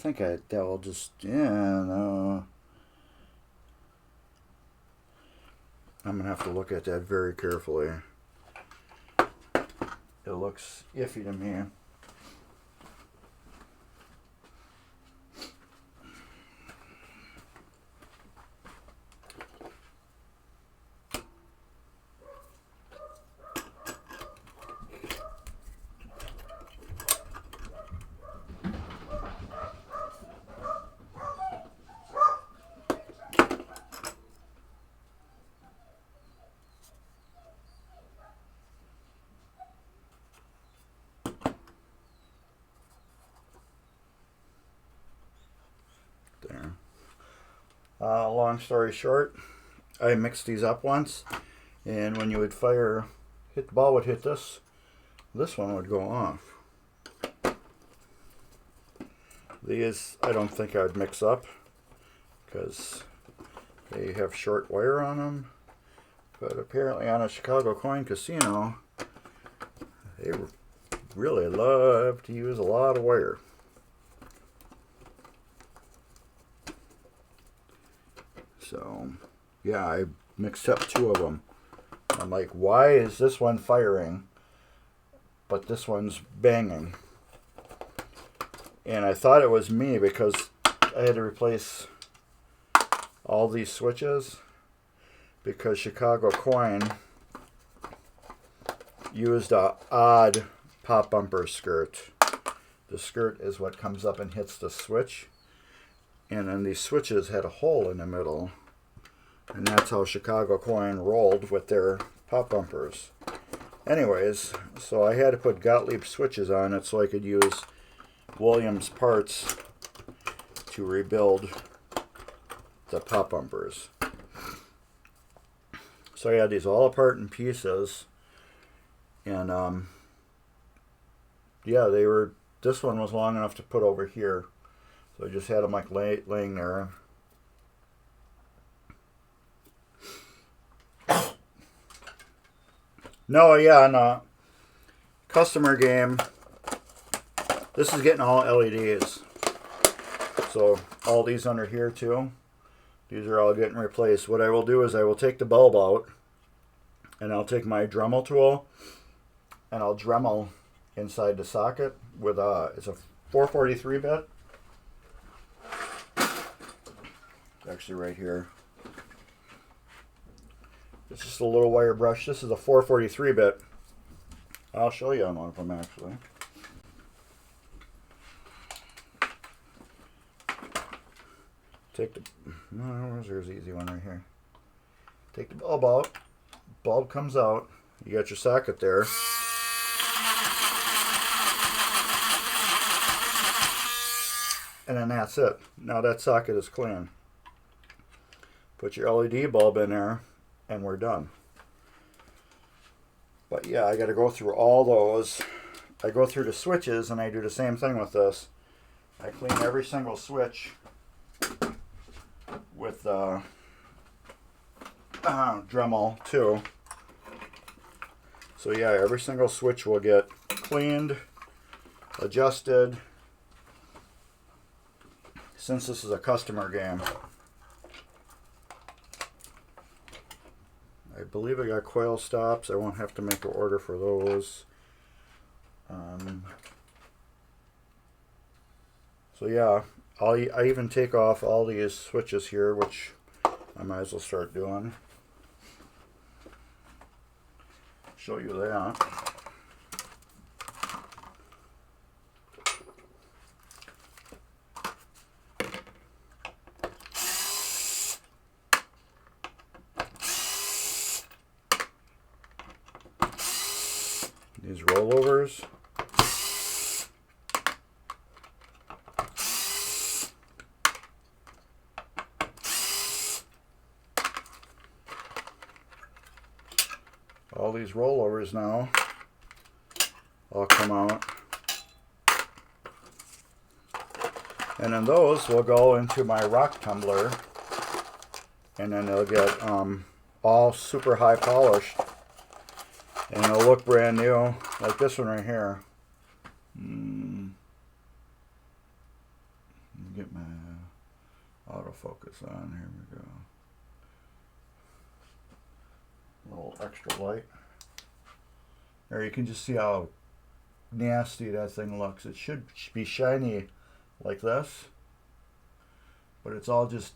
I think that will just, no. I'm going to have to look at that very carefully. It looks iffy to me. There. Long story short, I mixed these up once, and when you would hit the ball would hit this one would go off. These I don't think I'd mix up because they have short wire on them, but apparently on a Chicago coin casino they really love to use a lot of wire. So, yeah, I mixed up 2 of them. I'm like, why is this one firing, but this one's banging? And I thought it was me because I had to replace all these switches because Chicago Coin used a odd pop bumper skirt. The skirt is what comes up and hits the switch. And then these switches had a hole in the middle. And that's how Chicago Coin rolled with their pop bumpers. Anyways, so I had to put Gottlieb switches on it so I could use Williams parts to rebuild the pop bumpers. So I had these all apart in pieces. And yeah, this one was long enough to put over here. So I just had them like laying there. No, yeah, on a customer game, this is getting all LEDs. So all these under here too, these are all getting replaced. What I will do is I will take the bulb out, and I'll take my Dremel tool, and I'll Dremel inside the socket with it's a 443 bit. It's actually right here. This is a little wire brush. This is a 443 bit. I'll show you on one of them actually. Take the, no, there's an easy one right here. Take the bulb out. Bulb comes out. You got your socket there. And then that's it. Now that socket is clean. Put your LED bulb in there and we're done. But yeah, I got to go through all those. I go through the switches and I do the same thing with this. I clean every single switch with Dremel too. So yeah, every single switch will get cleaned, adjusted. Since this is a customer game, I believe I got coil stops. I won't have to make an order for those. So yeah, I even take off all these switches here, which I might as well start doing. Show you that. These rollovers. All these rollovers now all come out. And then those will go into my rock tumbler and then they'll get all super high polished. And it'll look brand new, like this one right here. Get my autofocus on. Here we go. A little extra light. There you can just see how nasty that thing looks. It should be shiny like this, but it's all just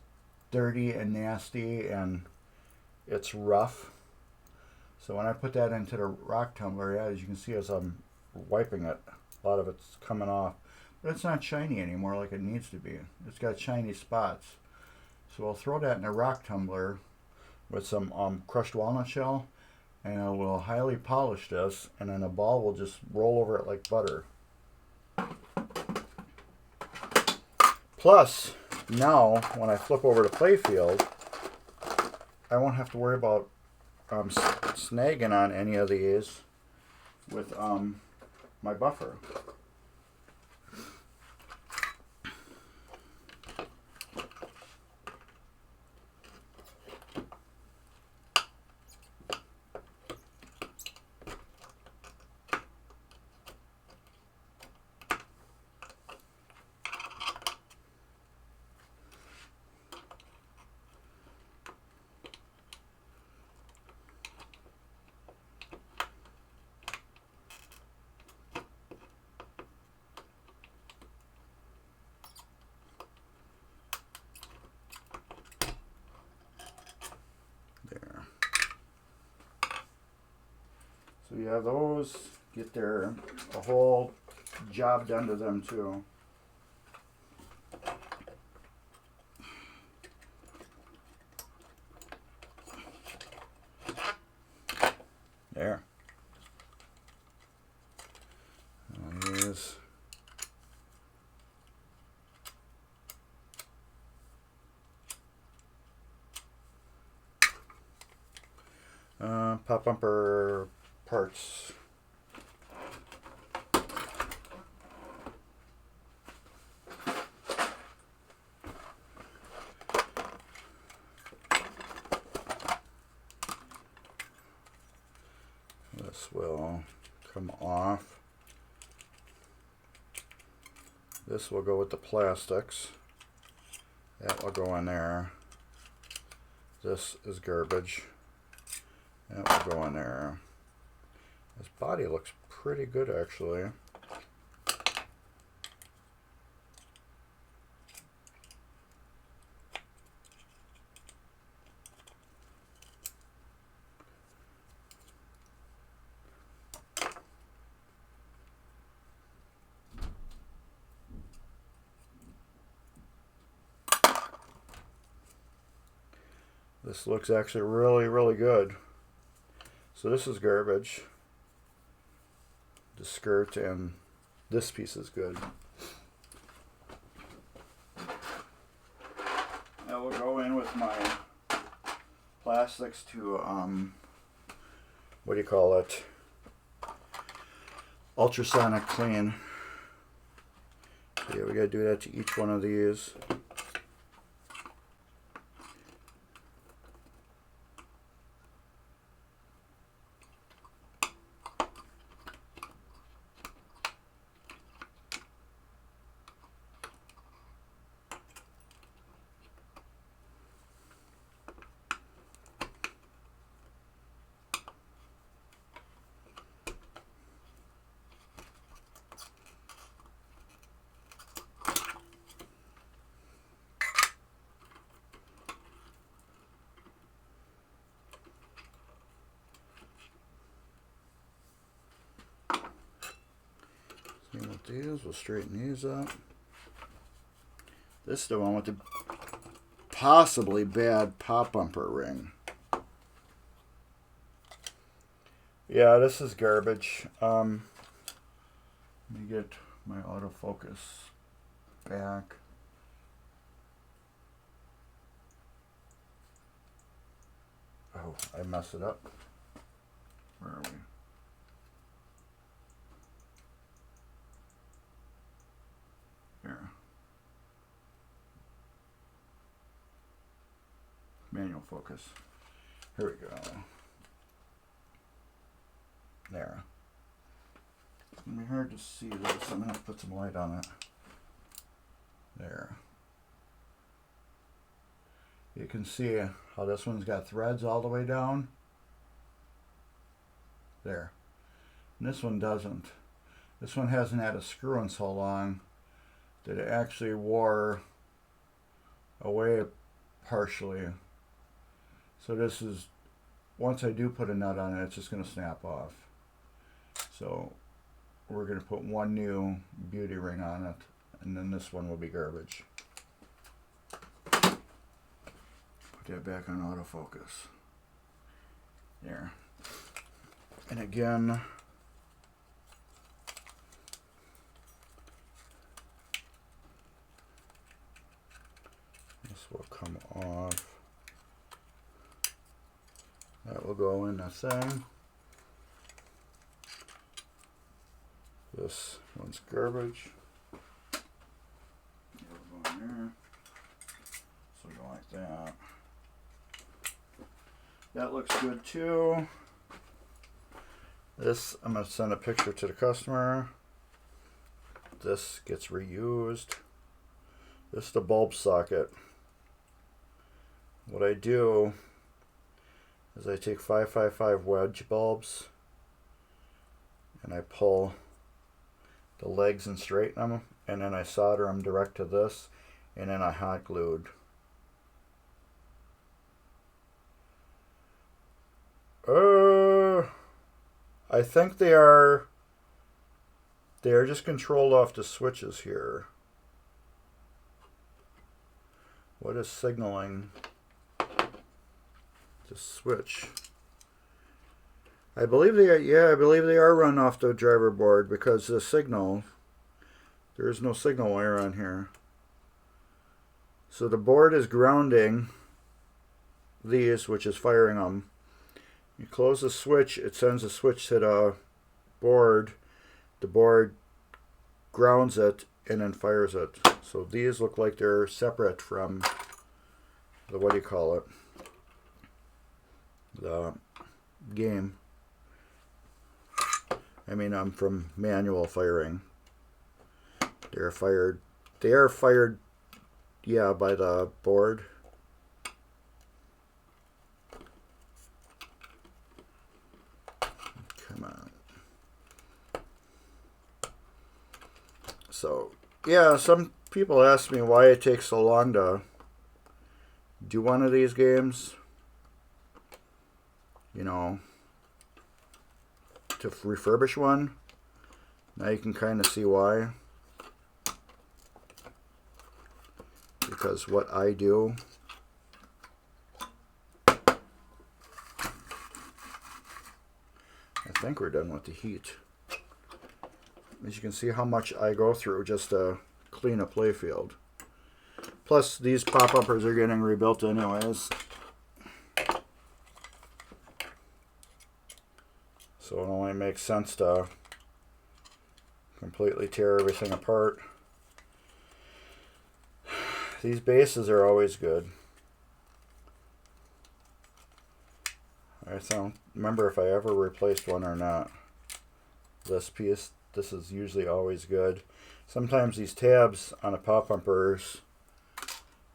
dirty and nasty and it's rough. So when I put that into the rock tumbler, yeah, as you can see as I'm wiping it, a lot of it's coming off. But it's not shiny anymore like it needs to be. It's got shiny spots. So I'll throw that in a rock tumbler with some crushed walnut shell, and I will highly polish this, and then a ball will just roll over it like butter. Plus, now when I flip over to Playfield, I won't have to worry about snagging on any of these with my buffer. So you have those, get a whole job done to them too. There. Here's pop bumper parts. This will come off. This will go with the plastics. That will go in there. This is garbage. That will go in there. This body looks pretty good actually. This looks actually really, really good. So this is garbage. The skirt and this piece is good. I will go in with my plastics to, what do you call it? Ultrasonic clean. So yeah, we gotta do that to each one of these. Same with these, we'll straighten these up. This is the one with the possibly bad pop bumper ring. Yeah, this is garbage. Let me get my autofocus back. Oh, I messed it up. Where are we? Here. Manual focus. Here we go. There. It's going to be hard to see this. I'm going to put some light on it. There. You can see how this one's got threads all the way down. There. And this one doesn't. This one hasn't had a screw in so long that it actually wore away partially. So this is, once I do put a nut on it, it's just going to snap off. So we're going to put one new beauty ring on it, and then this one will be garbage. Put that back on autofocus. There. And again, this will come off. That will go in the thing. This one's garbage. It'll go in there. So go like that. That looks good too. This, I'm going to send a picture to the customer. This gets reused. This is the bulb socket. What I do is I take 555 wedge bulbs and I pull the legs and straighten them, and then I solder them direct to this, and then I hot glued. I think they are just controlled off the switches here. What is signaling the switch? I believe they are, yeah, I believe they are run off the driver board because the signal, there is no signal wire on here. So the board is grounding these, which is firing them. You close the switch, it sends a switch to the board grounds it, and then fires it. So these look like they're separate from the, what do you call it, the game. I mean, I'm from manual firing. They are fired, yeah, by the board. Come on. So, yeah, some people ask me why it takes so long to do one of these games. You know, to refurbish one. Now you can kind of see why. Because what I do think we're done with the heat. As you can see how much I go through just to clean a Playfield. Plus, these pop-uppers are getting rebuilt anyways. So it only makes sense to completely tear everything apart. These bases are always good. I don't remember if I ever replaced one or not. This piece, this is usually always good. Sometimes these tabs on the pop bumpers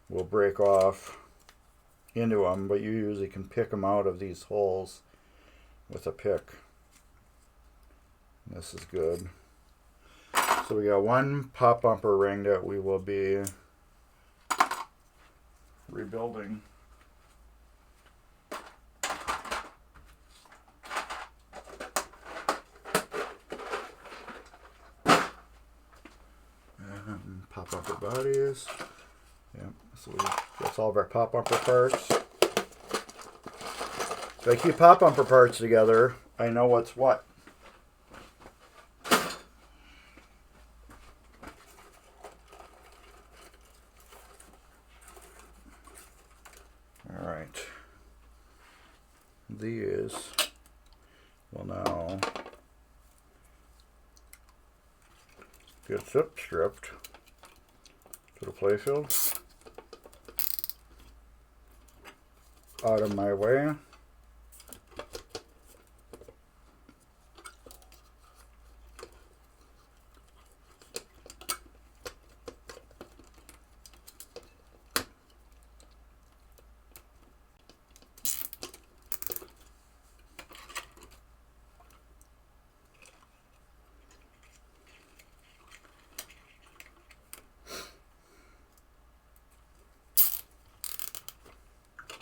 will break off into them, but you usually can pick them out of these holes with a pick. This is good. So we got one pop bumper ring that we will be rebuilding. Pop bumper bodies. Yep. So that's all of our pop bumper parts. If I keep pop bumper parts together, I know what's what. Alright. These will now get stripped to the Playfield. Out of my way.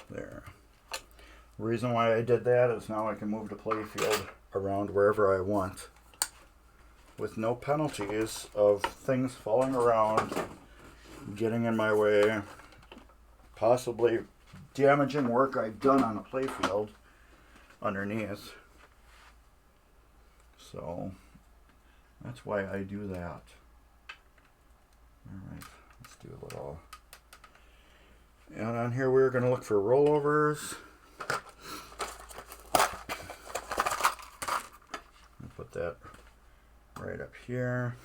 There. The reason why I did that is now I can move the Playfield around wherever I want with no penalties of things falling around, getting in my way, possibly damaging work I've done on a Playfield underneath. So that's why I do that. Alright, let's do a little. And on here we're going to look for rollovers. I'll put that right up here.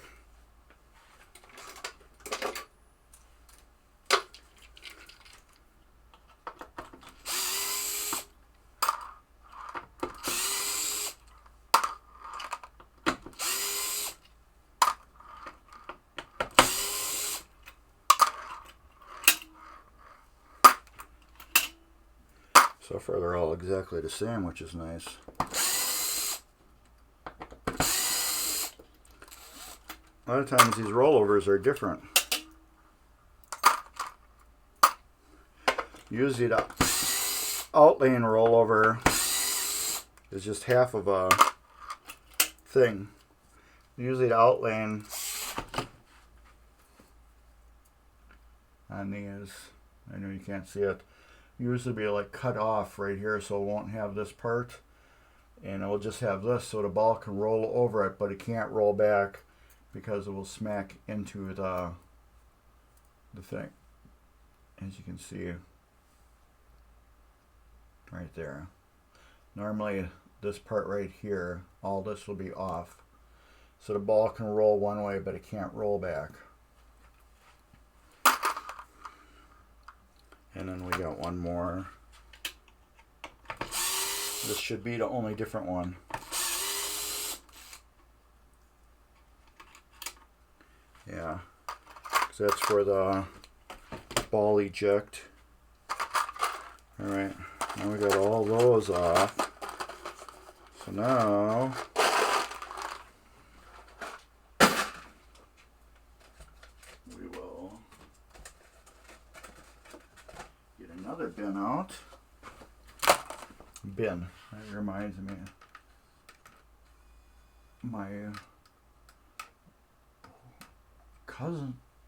So far they're all exactly the same, which is nice. A lot of times these rollovers are different. Usually the outlane rollover is just half of a thing. Usually the outlane on these, I know you can't see it, usually be like cut off right here, so it won't have this part, and it will just have this so the ball can roll over it, but it can't roll back because it will smack into the thing, as you can see right there. Normally this part right here, all this will be off, so the ball can roll one way but it can't roll back. And then we got one more. This should be the only different one. Yeah, so that's for the ball eject. Alright, now we got all those off. So now we will get another bin out. Bin, that reminds me. My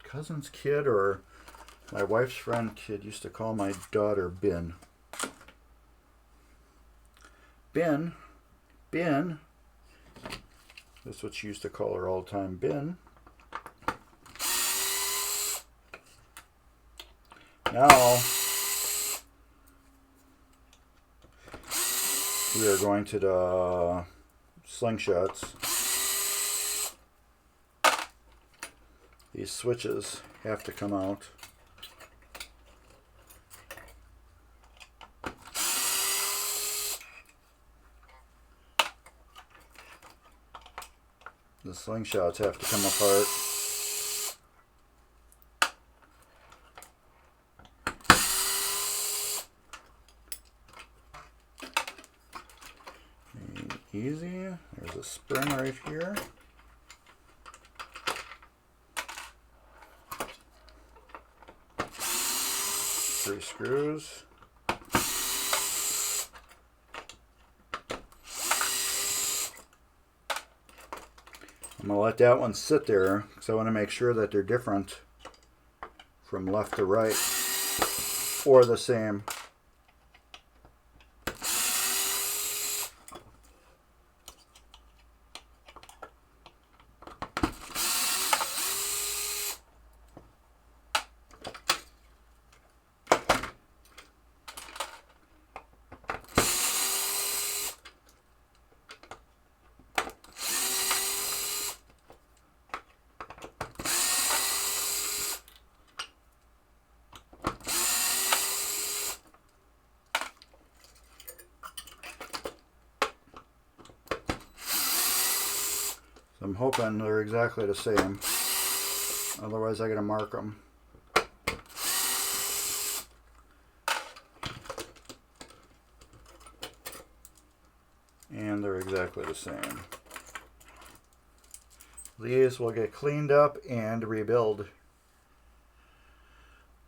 cousin's kid, or my wife's friend kid, used to call my daughter Bin. Bin, This is what you used to call our all-time bin. Now we are going to the slingshots. These switches have to come out. The slingshots have to come apart. Easy. There's a spring right here. 3 screws. I'm going to let that one sit there because I want to make sure that they're different from left to right or the same. I'm hoping they're exactly the same. Otherwise, I gotta mark them. And they're exactly the same. These will get cleaned up and rebuild.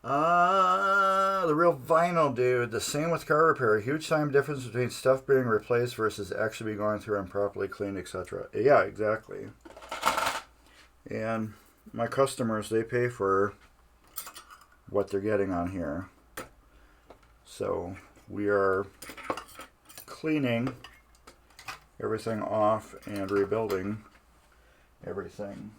The real vinyl dude. The same with car repair. Huge time difference between stuff being replaced versus actually going through and properly cleaned, etc. Yeah, exactly. And my customers, they pay for what they're getting on here. So we are cleaning everything off and rebuilding everything.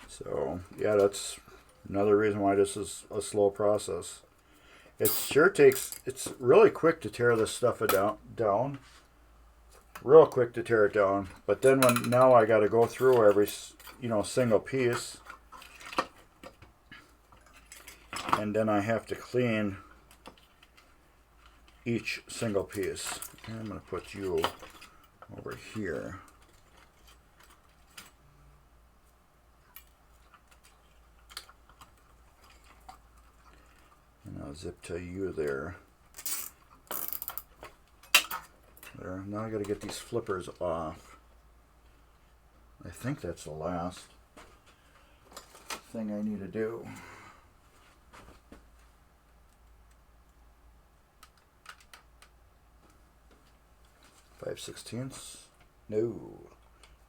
So yeah, that's another reason why this is a slow process. It sure takes, it's really quick to tear this stuff down. Real quick to tear it down. But then now I got to go through every, single piece. And then I have to clean each single piece. And I'm going to put you over here. And I'll zip tie you there. There. Now I got to get these flippers off. I think that's the last thing I need to do. Five sixteenths. No.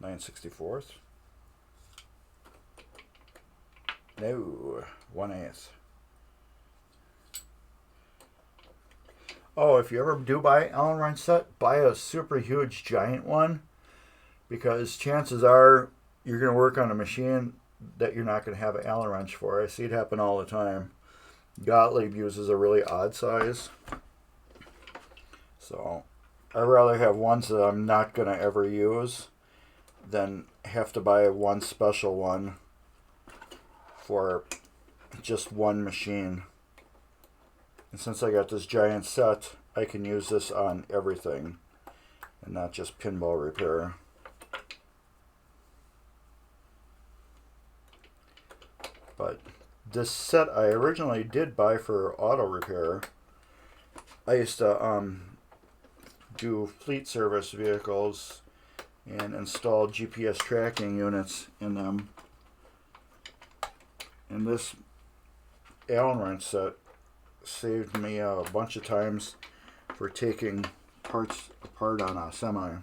9/64. No. 1/8. Oh, if you ever do buy Allen wrench set, buy a super huge giant one, because chances are you're going to work on a machine that you're not going to have an Allen wrench for. I see it happen all the time. Gottlieb uses a really odd size. So I'd rather have ones that I'm not going to ever use than have to buy one special one for just one machine. And since I got this giant set, I can use this on everything and not just pinball repair. But this set I originally did buy for auto repair. I used to do fleet service vehicles and install GPS tracking units in them. And this Allen wrench set saved me a bunch of times for taking parts apart on a semi.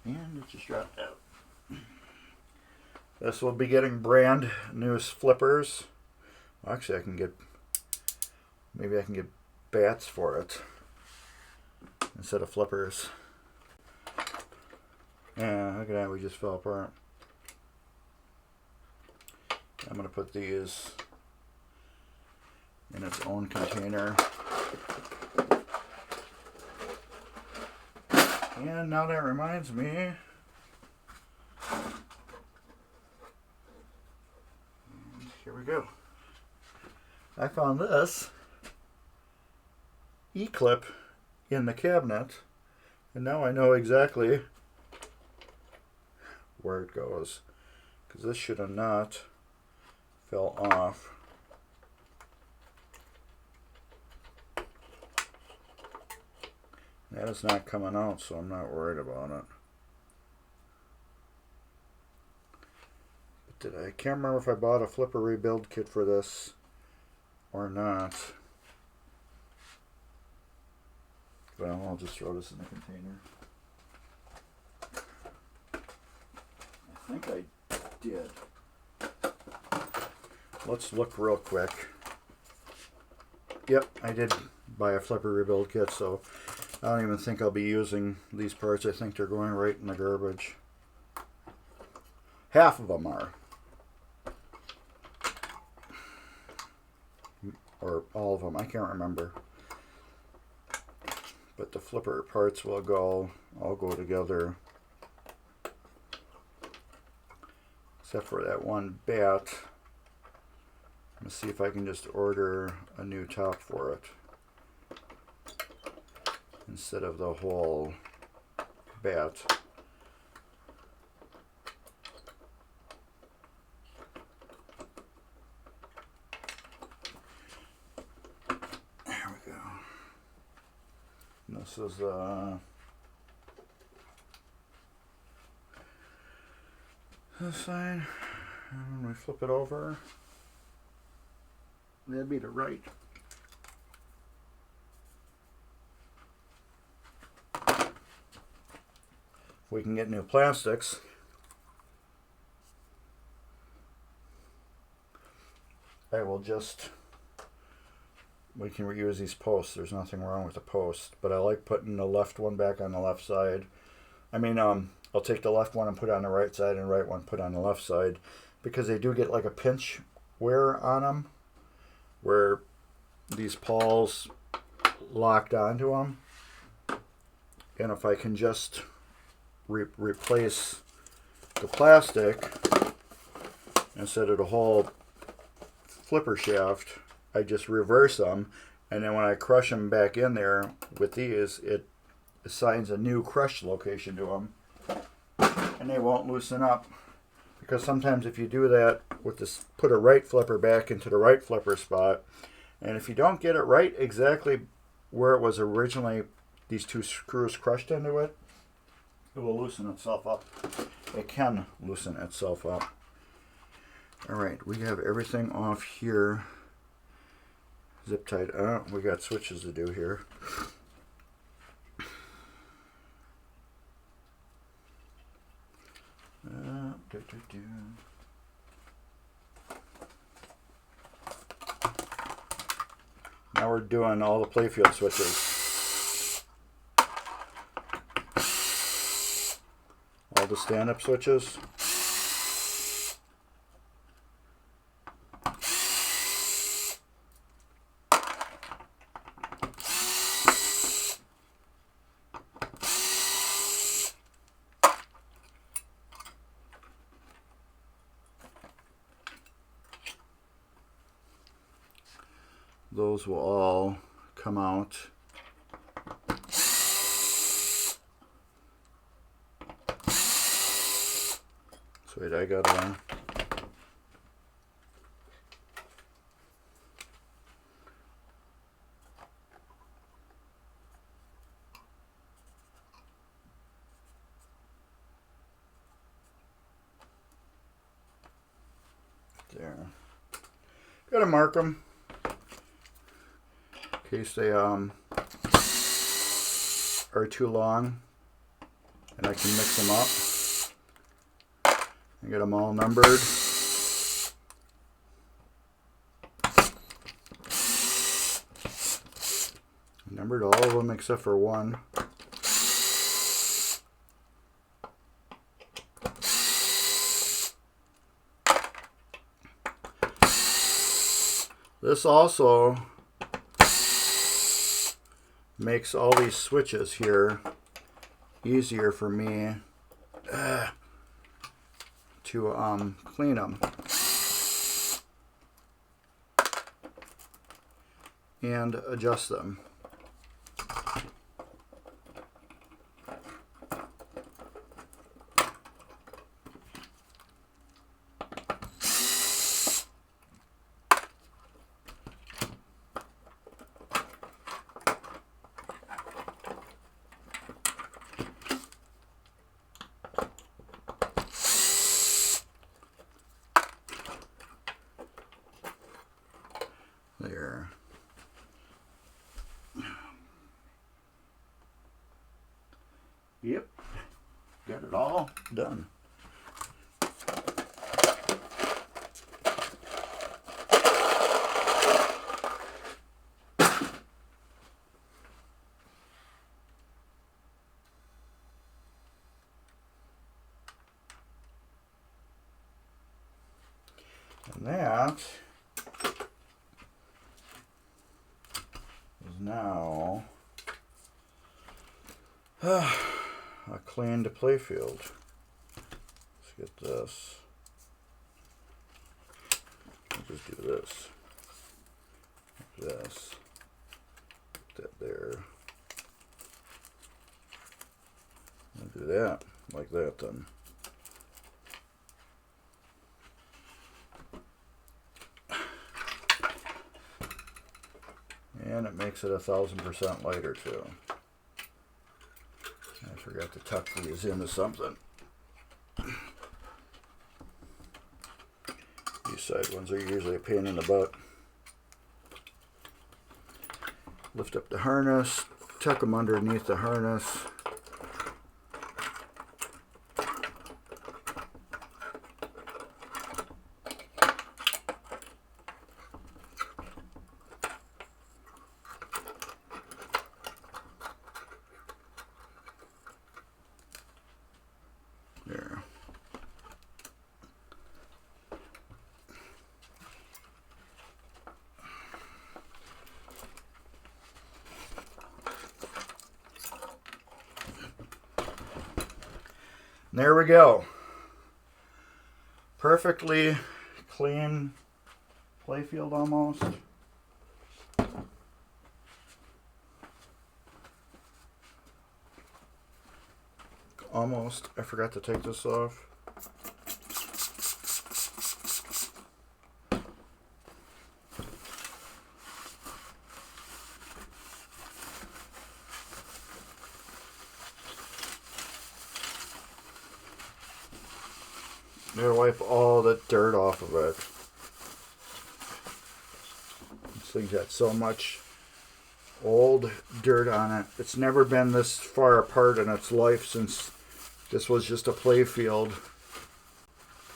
And it just dropped out. This will be getting brand new flippers. Well, actually, maybe I can get bats for it instead of flippers. Yeah, look at that, we just fell apart. I'm going to put these in its own container. And now that reminds me, here we go. I found this E-clip in the cabinet, and now I know exactly where it goes, because this should have not fell off. That is not coming out, so I'm not worried about it. But I can't remember if I bought a flipper rebuild kit for this or not. Well, I'll just throw this in the container. I think I did. Let's look real quick. Yep, I did buy a flipper rebuild kit, so I don't even think I'll be using these parts. I think they're going right in the garbage. Half of them are. Or all of them, I can't remember. But the flipper parts will all go together. Except for that one bat. Let's see if I can just order a new top for it, instead of the whole bat. There we go. And this is this side, and when we flip it over, that'd be the right. If we can get new plastics, we can reuse these posts. There's nothing wrong with the post, but I like putting the left one back on the left side. I mean, I'll take the left one and put it on the right side, and the right one put on the left side, because they do get like a pinch wear on them, where these pawls locked onto them. And if I can just replace the plastic instead of the whole flipper shaft, I just reverse them, and then when I crush them back in there with these, it assigns a new crush location to them, and they won't loosen up. Because sometimes if you do that with this, put a right flipper back into the right flipper spot, and if you don't get it right exactly where it was originally, these two screws crushed into it, it will loosen itself up. It can loosen itself up. Alright, we have everything off here. Zip tied. We got switches to do here. Now we're doing all the Playfield switches. All the stand-up switches. Those will all come out. So wait, I got one. There. Gotta mark them in case they are too long, and I can mix them up and get them all numbered. Numbered all of them except for one. This also makes all these switches here easier for me to clean them and adjust them. There. Yep, got it all done. And that is now a cleaned playfield. Let's get this. I'll just do this. This. Put that there. I'll do that like that then. And it makes it 1,000% lighter too. I forgot to tuck these into something. These side ones are usually a pain in the butt. Lift up the harness, tuck them underneath the harness. There. There we go. Perfectly clean playfield almost. Almost. I forgot to take this off. I'm gonna wipe all the dirt off of it. This thing's got so much old dirt on it. It's never been this far apart in its life since this was just a playfield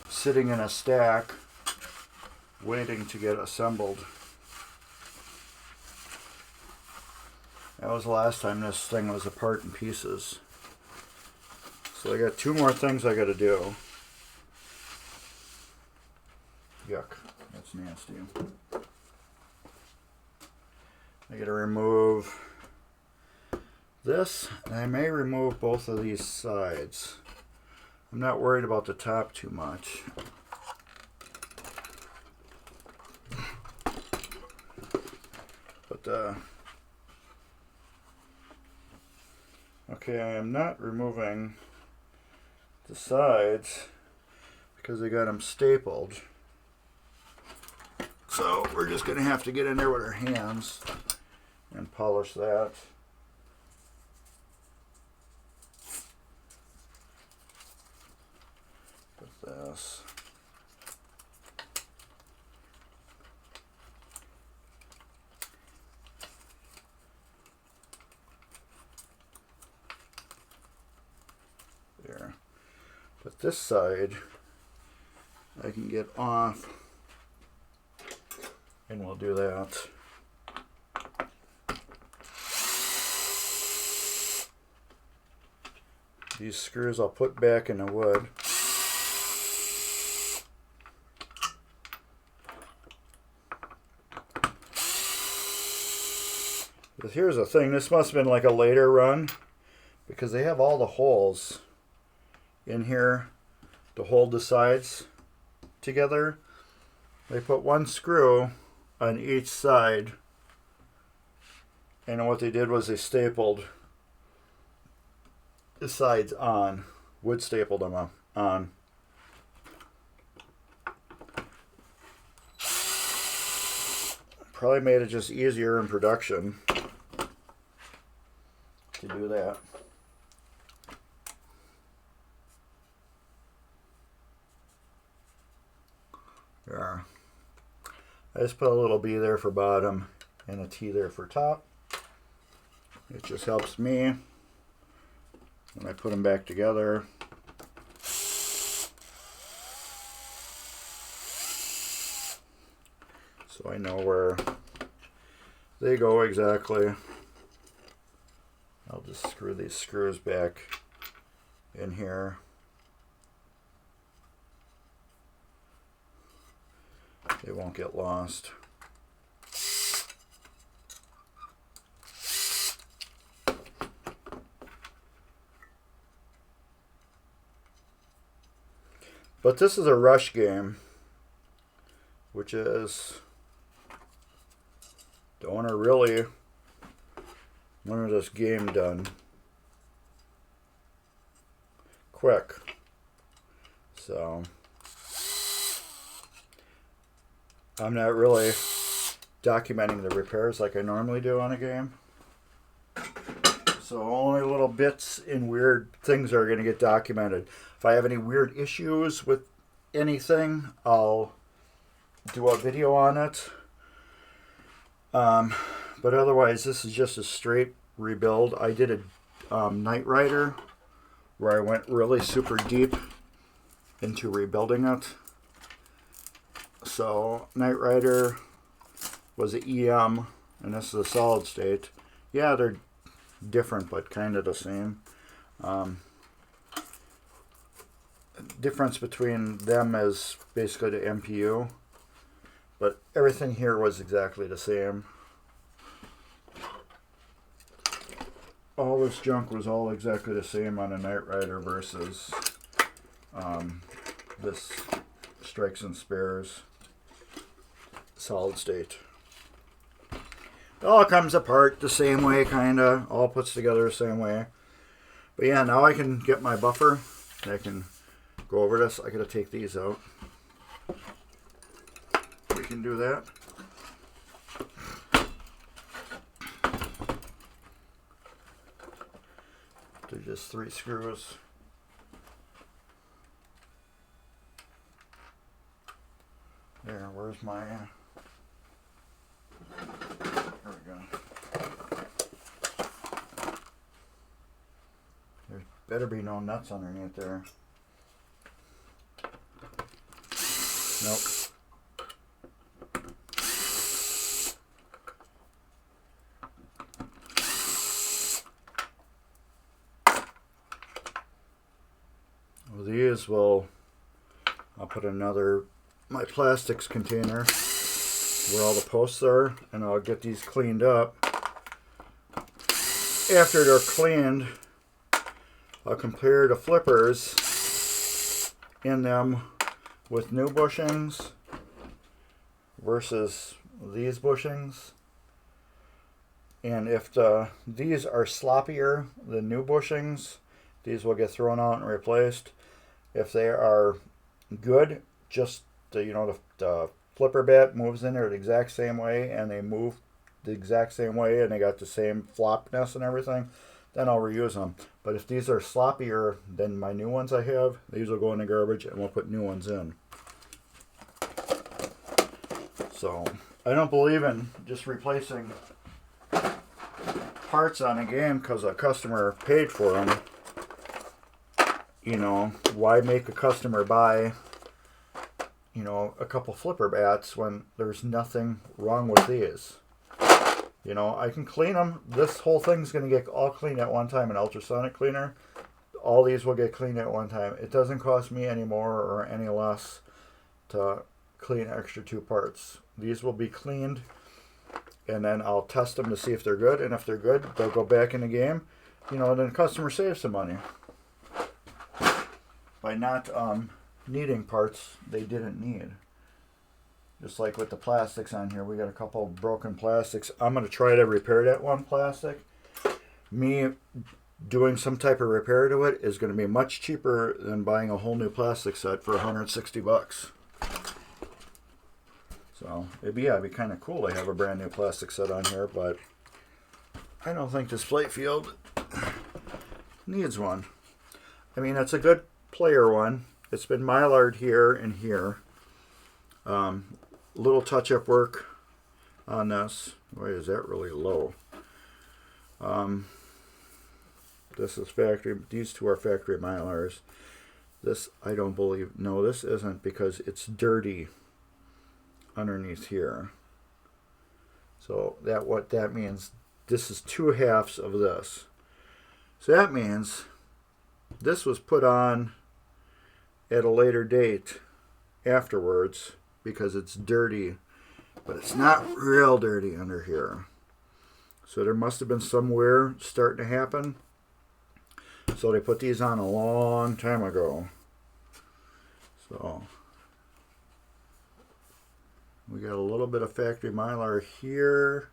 sitting in a stack waiting to get assembled. That was the last time this thing was apart in pieces. So I got two more things I gotta do. Yuck, that's nasty. I gotta remove this, and I may remove both of these sides. I'm not worried about the top too much. But, okay, I am not removing the sides because I got them stapled. So we're just going to have to get in there with our hands and polish that. With this. There. But this side I can get off. And we'll do that. These screws I'll put back in the wood. But here's the thing, this must have been like a later run because they have all the holes in here to hold the sides together. They put one screw on each side, and what they did was they stapled the sides on, wood stapled them on. Probably made it just easier in production to do that. There. I just put a little B there for bottom and a T there for top. It just helps me when I put them back together. So I know where they go exactly. I'll just screw these screws back in here. They won't get lost. But this is a rush game, which is, don't want to really want this game done quick. So I'm not really documenting the repairs like I normally do on a game. So only little bits and weird things are going to get documented. If I have any weird issues with anything, I'll do a video on it. But otherwise, this is just a straight rebuild. I did a Knight Rider where I went really super deep into rebuilding it. So Knight Rider was an EM, and this is a solid state. Yeah, they're different, but kind of the same. Difference between them is basically the MPU, but everything here was exactly the same. All this junk was all exactly the same on a Knight Rider versus this Strikes and Spares solid state. It all comes apart the same way, kinda, all puts together the same way. But yeah, now I can get my buffer. I can go over this. I gotta take these out. We can do that. They're just 3 screws. There, where's my... There we go. There better be no nuts underneath there. Nope. Well, these will... I'll put my plastics container where all the posts are, and I'll get these cleaned up. After they're cleaned, I'll compare the flippers in them with new bushings versus these bushings. And if these are sloppier than new bushings, these will get thrown out and replaced. If they are good, just the flipper bit moves in there the exact same way, and they move the exact same way, and they got the same flopness and everything, then I'll reuse them. But if these are sloppier than my new ones I have, these will go in the garbage, and we'll put new ones in. So I don't believe in just replacing parts on a game because a customer paid for them. You know, why make a customer buy, a couple flipper bats when there's nothing wrong with these? I can clean them. This whole thing's going to get all cleaned at one time, an ultrasonic cleaner. all these will get cleaned at one time. It doesn't cost me any more or any less to clean extra 2 parts. These will be cleaned, and then I'll test them to see if they're good, and if they're good, they'll go back in the game. You know, then the customer saves some money by not needing parts they didn't need. Just like with the plastics on here, we got a couple broken plastics. I'm going to try to repair that one plastic. Me doing some type of repair to it is going to be much cheaper than buying a whole new plastic set for $160. So it'd be kind of cool to have a brand new plastic set on here, but I don't think this Playfield needs one. I mean, it's a good player one. It's been mylar'd here and here. Little touch-up work on this. Why is that really low? This is factory. These 2 are factory mylars. This, I don't believe. No, this isn't, because it's dirty underneath here. So what that means, this is 2 halves of this. So that means this was put on at a later date afterwards because it's dirty, but it's not real dirty under here. So there must have been some wear starting to happen. So they put these on a long time ago. So we got a little bit of factory mylar here,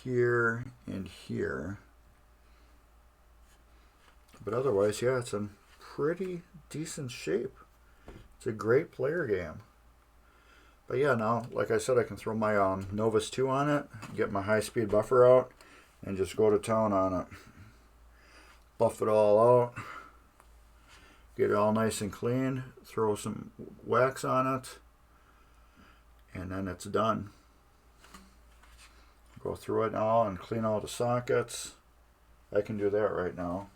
here, and here. But otherwise, yeah, it's in pretty decent shape. It's a great player game. But yeah, now, like I said, I can throw my Novus 2 on it, get my high-speed buffer out, and just go to town on it. Buff it all out, get it all nice and clean, throw some wax on it, and then it's done. Go through it all and clean all the sockets. I can do that right now.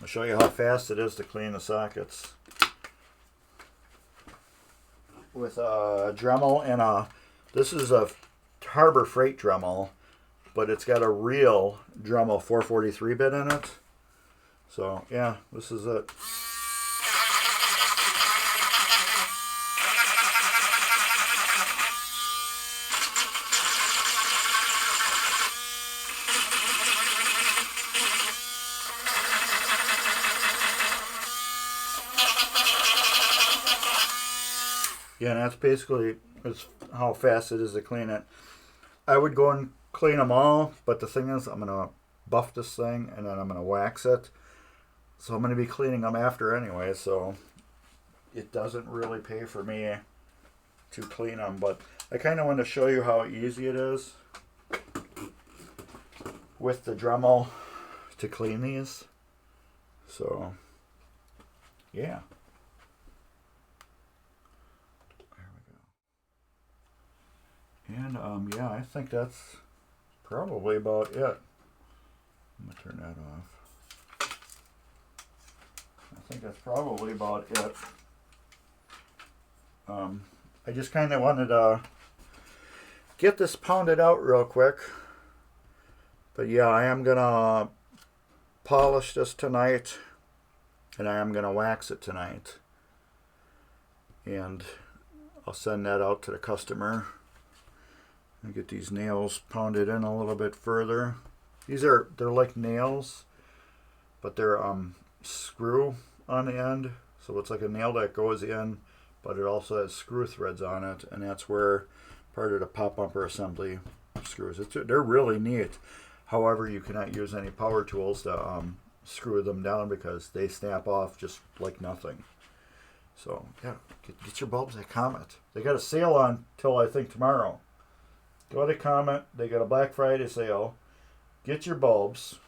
I'll show you how fast it is to clean the sockets. With a Dremel and this is a Harbor Freight Dremel, but it's got a real Dremel 443 bit in it. So yeah, this is it. Yeah, and that's basically how fast it is to clean it. I would go and clean them all, but the thing is, I'm going to buff this thing, and then I'm going to wax it. So I'm going to be cleaning them after anyway, so it doesn't really pay for me to clean them. But I kind of want to show you how easy it is with the Dremel to clean these. So, yeah. And yeah, I think that's probably about it. I'm gonna turn that off. I think that's probably about it. I just kind of wanted to get this pounded out real quick. But yeah, I am gonna polish this tonight, and I am gonna wax it tonight. And I'll send that out to the customer. And get these nails pounded in a little bit further. They're like nails, but they're screw on the end, so it's like a nail that goes in, but it also has screw threads on it, and that's where part of the pop bumper assembly screws. They're really neat. However, you cannot use any power tools to screw them down because they snap off just like nothing. So yeah, get your bulbs at Comet. They got a sale on till I think tomorrow. Go to Comet. They got a Black Friday sale. Get your bulbs.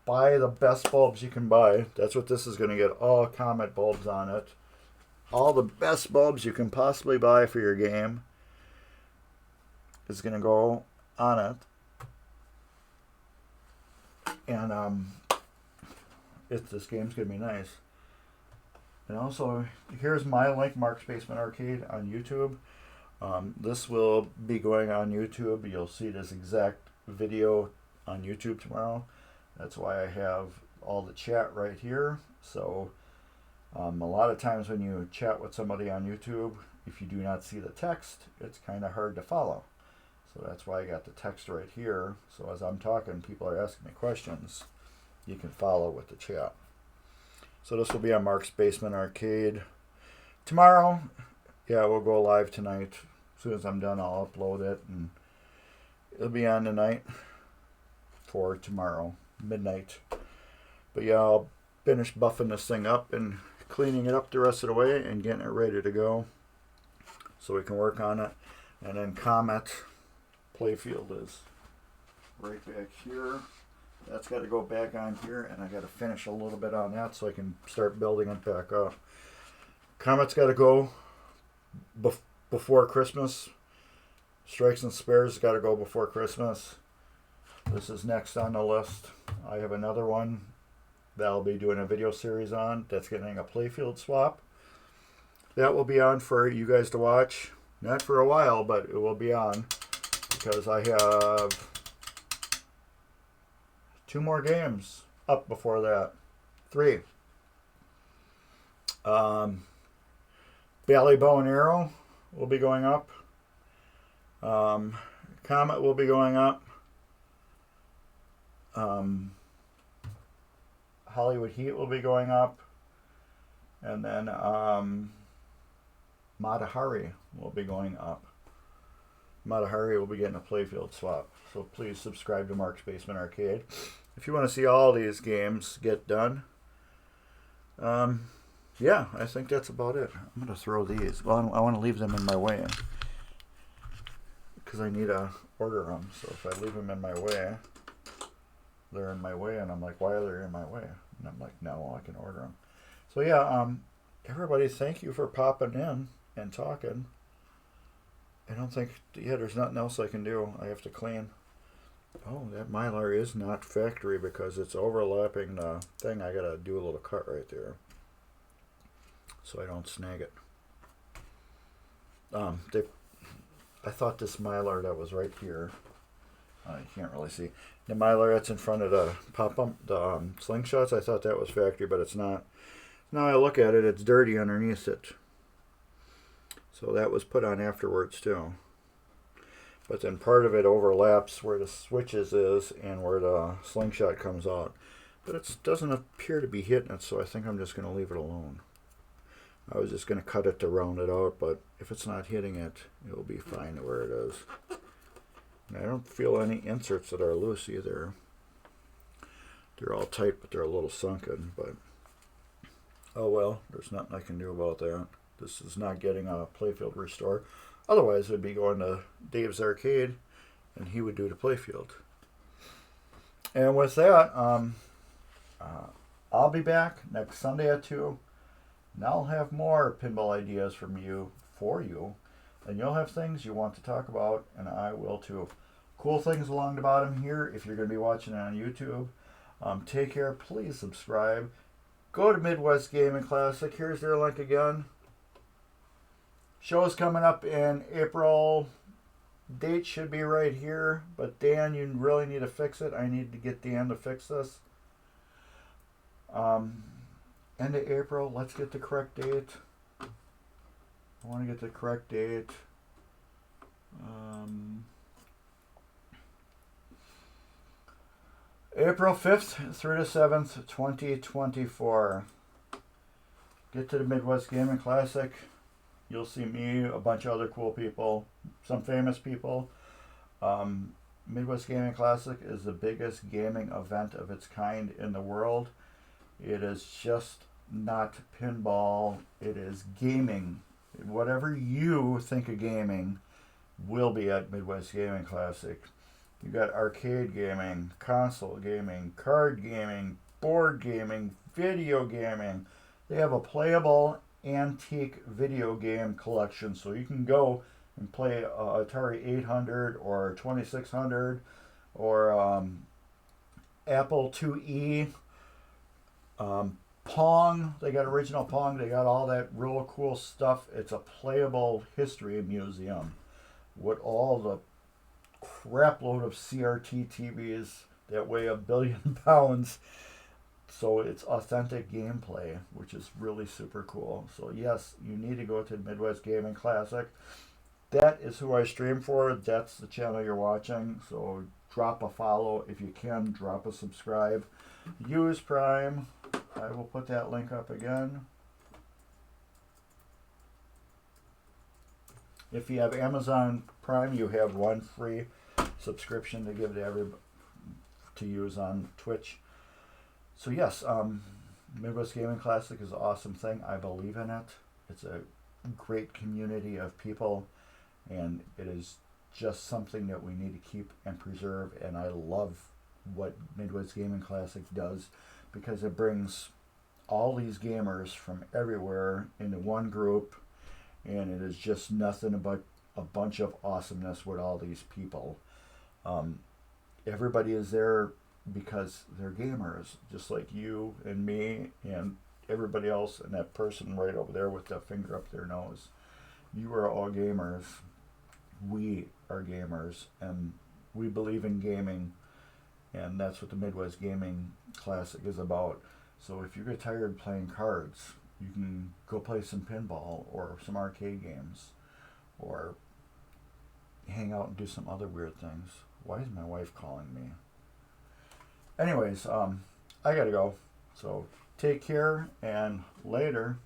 Buy the best bulbs you can buy. That's what this is going to get. All Comet bulbs on it. All the best bulbs you can possibly buy for your game is going to go on it. And this game's going to be nice. And also, here's my link, Mark's Basement Arcade on YouTube. This will be going on YouTube. You'll see this exact video on YouTube tomorrow. That's why I have all the chat right here. So a lot of times when you chat with somebody on YouTube, if you do not see the text, it's kind of hard to follow. So that's why I got the text right here. So as I'm talking, people are asking me questions. You can follow with the chat. So this will be on Mark's Basement Arcade. Tomorrow, yeah, we'll go live tonight. As soon as I'm done, I'll upload it. And it'll be on tonight for tomorrow, midnight. But yeah, I'll finish buffing this thing up and cleaning it up the rest of the way and getting it ready to go so we can work on it. And then Comet Playfield is right back here. That's got to go back on here, and I got to finish a little bit on that so I can start building it back up. Comet's got to go before Christmas. Strikes and Spares got to go before Christmas. This is next on the list. I have another one that I'll be doing a video series on that's getting a Playfield swap. That will be on for you guys to watch. Not for a while, but it will be on because I have 2 more games up before that. 3. Bally Bow and Arrow will be going up. Comet will be going up. Hollywood Heat will be going up. And then Matahari will be going up. Matahari will be getting a Playfield swap. So please subscribe to Mark's Basement Arcade if you want to see all these games get done. Yeah, I think that's about it. I'm going to throw these. Well, I want to leave them in my way because I need to order them. So if I leave them in my way, they're in my way, and I'm like, why are they in my way? And I'm like, no, I can order them. So yeah, everybody, thank you for popping in and talking. I don't think, yeah, there's nothing else I can do. I have to clean. Oh, that Mylar is not factory because it's overlapping the thing. I got to do a little cut right there so I don't snag it. I thought this Mylar that was right here, you can't really see. The Mylar that's in front of the slingshots, I thought that was factory, but it's not. Now I look at it, it's dirty underneath it. So that was put on afterwards too. But then part of it overlaps where the switches is and where the slingshot comes out. But it doesn't appear to be hitting it, so I think I'm just going to leave it alone. I was just going to cut it to round it out, but if it's not hitting it, it'll be fine where it is. And I don't feel any inserts that are loose either. They're all tight, but they're a little sunken. But oh well, there's nothing I can do about that. This is not getting a Playfield restore. Otherwise, it'd be going to Dave's Arcade, and he would do the Playfield. And with that, I'll be back next Sunday at 2. And I'll have more pinball ideas from you, for you. And you'll have things you want to talk about, and I will too. Cool things along the bottom here if you're going to be watching it on YouTube. Take care. Please subscribe. Go to Midwest Gaming Classic. Here's their link again. Show's coming up in April. Date should be right here. But Dan, you really need to fix it. I need to get Dan to fix this. End of April. Let's get the correct date. I want to get the correct date. April 5th through the 7th, 2024. Get to the Midwest Gaming Classic. You'll see me, a bunch of other cool people, some famous people. Midwest Gaming Classic is the biggest gaming event of its kind in the world. It is just not pinball. It is gaming. Whatever you think of gaming will be at Midwest Gaming Classic. You got arcade gaming, console gaming, card gaming, board gaming, video gaming. They have a playable antique video game collection, so you can go and play Atari 800 or 2600 or Apple IIe, Pong. They got original Pong. They got all that real cool stuff. It's a playable history museum with all the crap load of CRT TVs that weigh 1 billion pounds. So it's authentic gameplay, which is really super cool. So yes, you need to go to the Midwest Gaming Classic. That is who I stream for. That's the channel you're watching. So drop a follow if you can. Drop a subscribe. Use Prime. I will put that link up again. If you have Amazon Prime, you have one free subscription to give to everybody to use on Twitch. So yes, Midwest Gaming Classic is an awesome thing. I believe in it. It's a great community of people, and it is just something that we need to keep and preserve. And I love what Midwest Gaming Classic does, because it brings all these gamers from everywhere into one group, and it is just nothing but a bunch of awesomeness with all these people. Everybody is there because they're gamers, just like you and me and everybody else, and that person right over there with the finger up their nose. You are all gamers. We are gamers, and we believe in gaming, and that's what the Midwest Gaming Classic is about. So if you get tired playing cards, you can go play some pinball or some arcade games, or hang out and do some other weird things. Why is my wife calling me? Anyways, I gotta go. So take care, and later.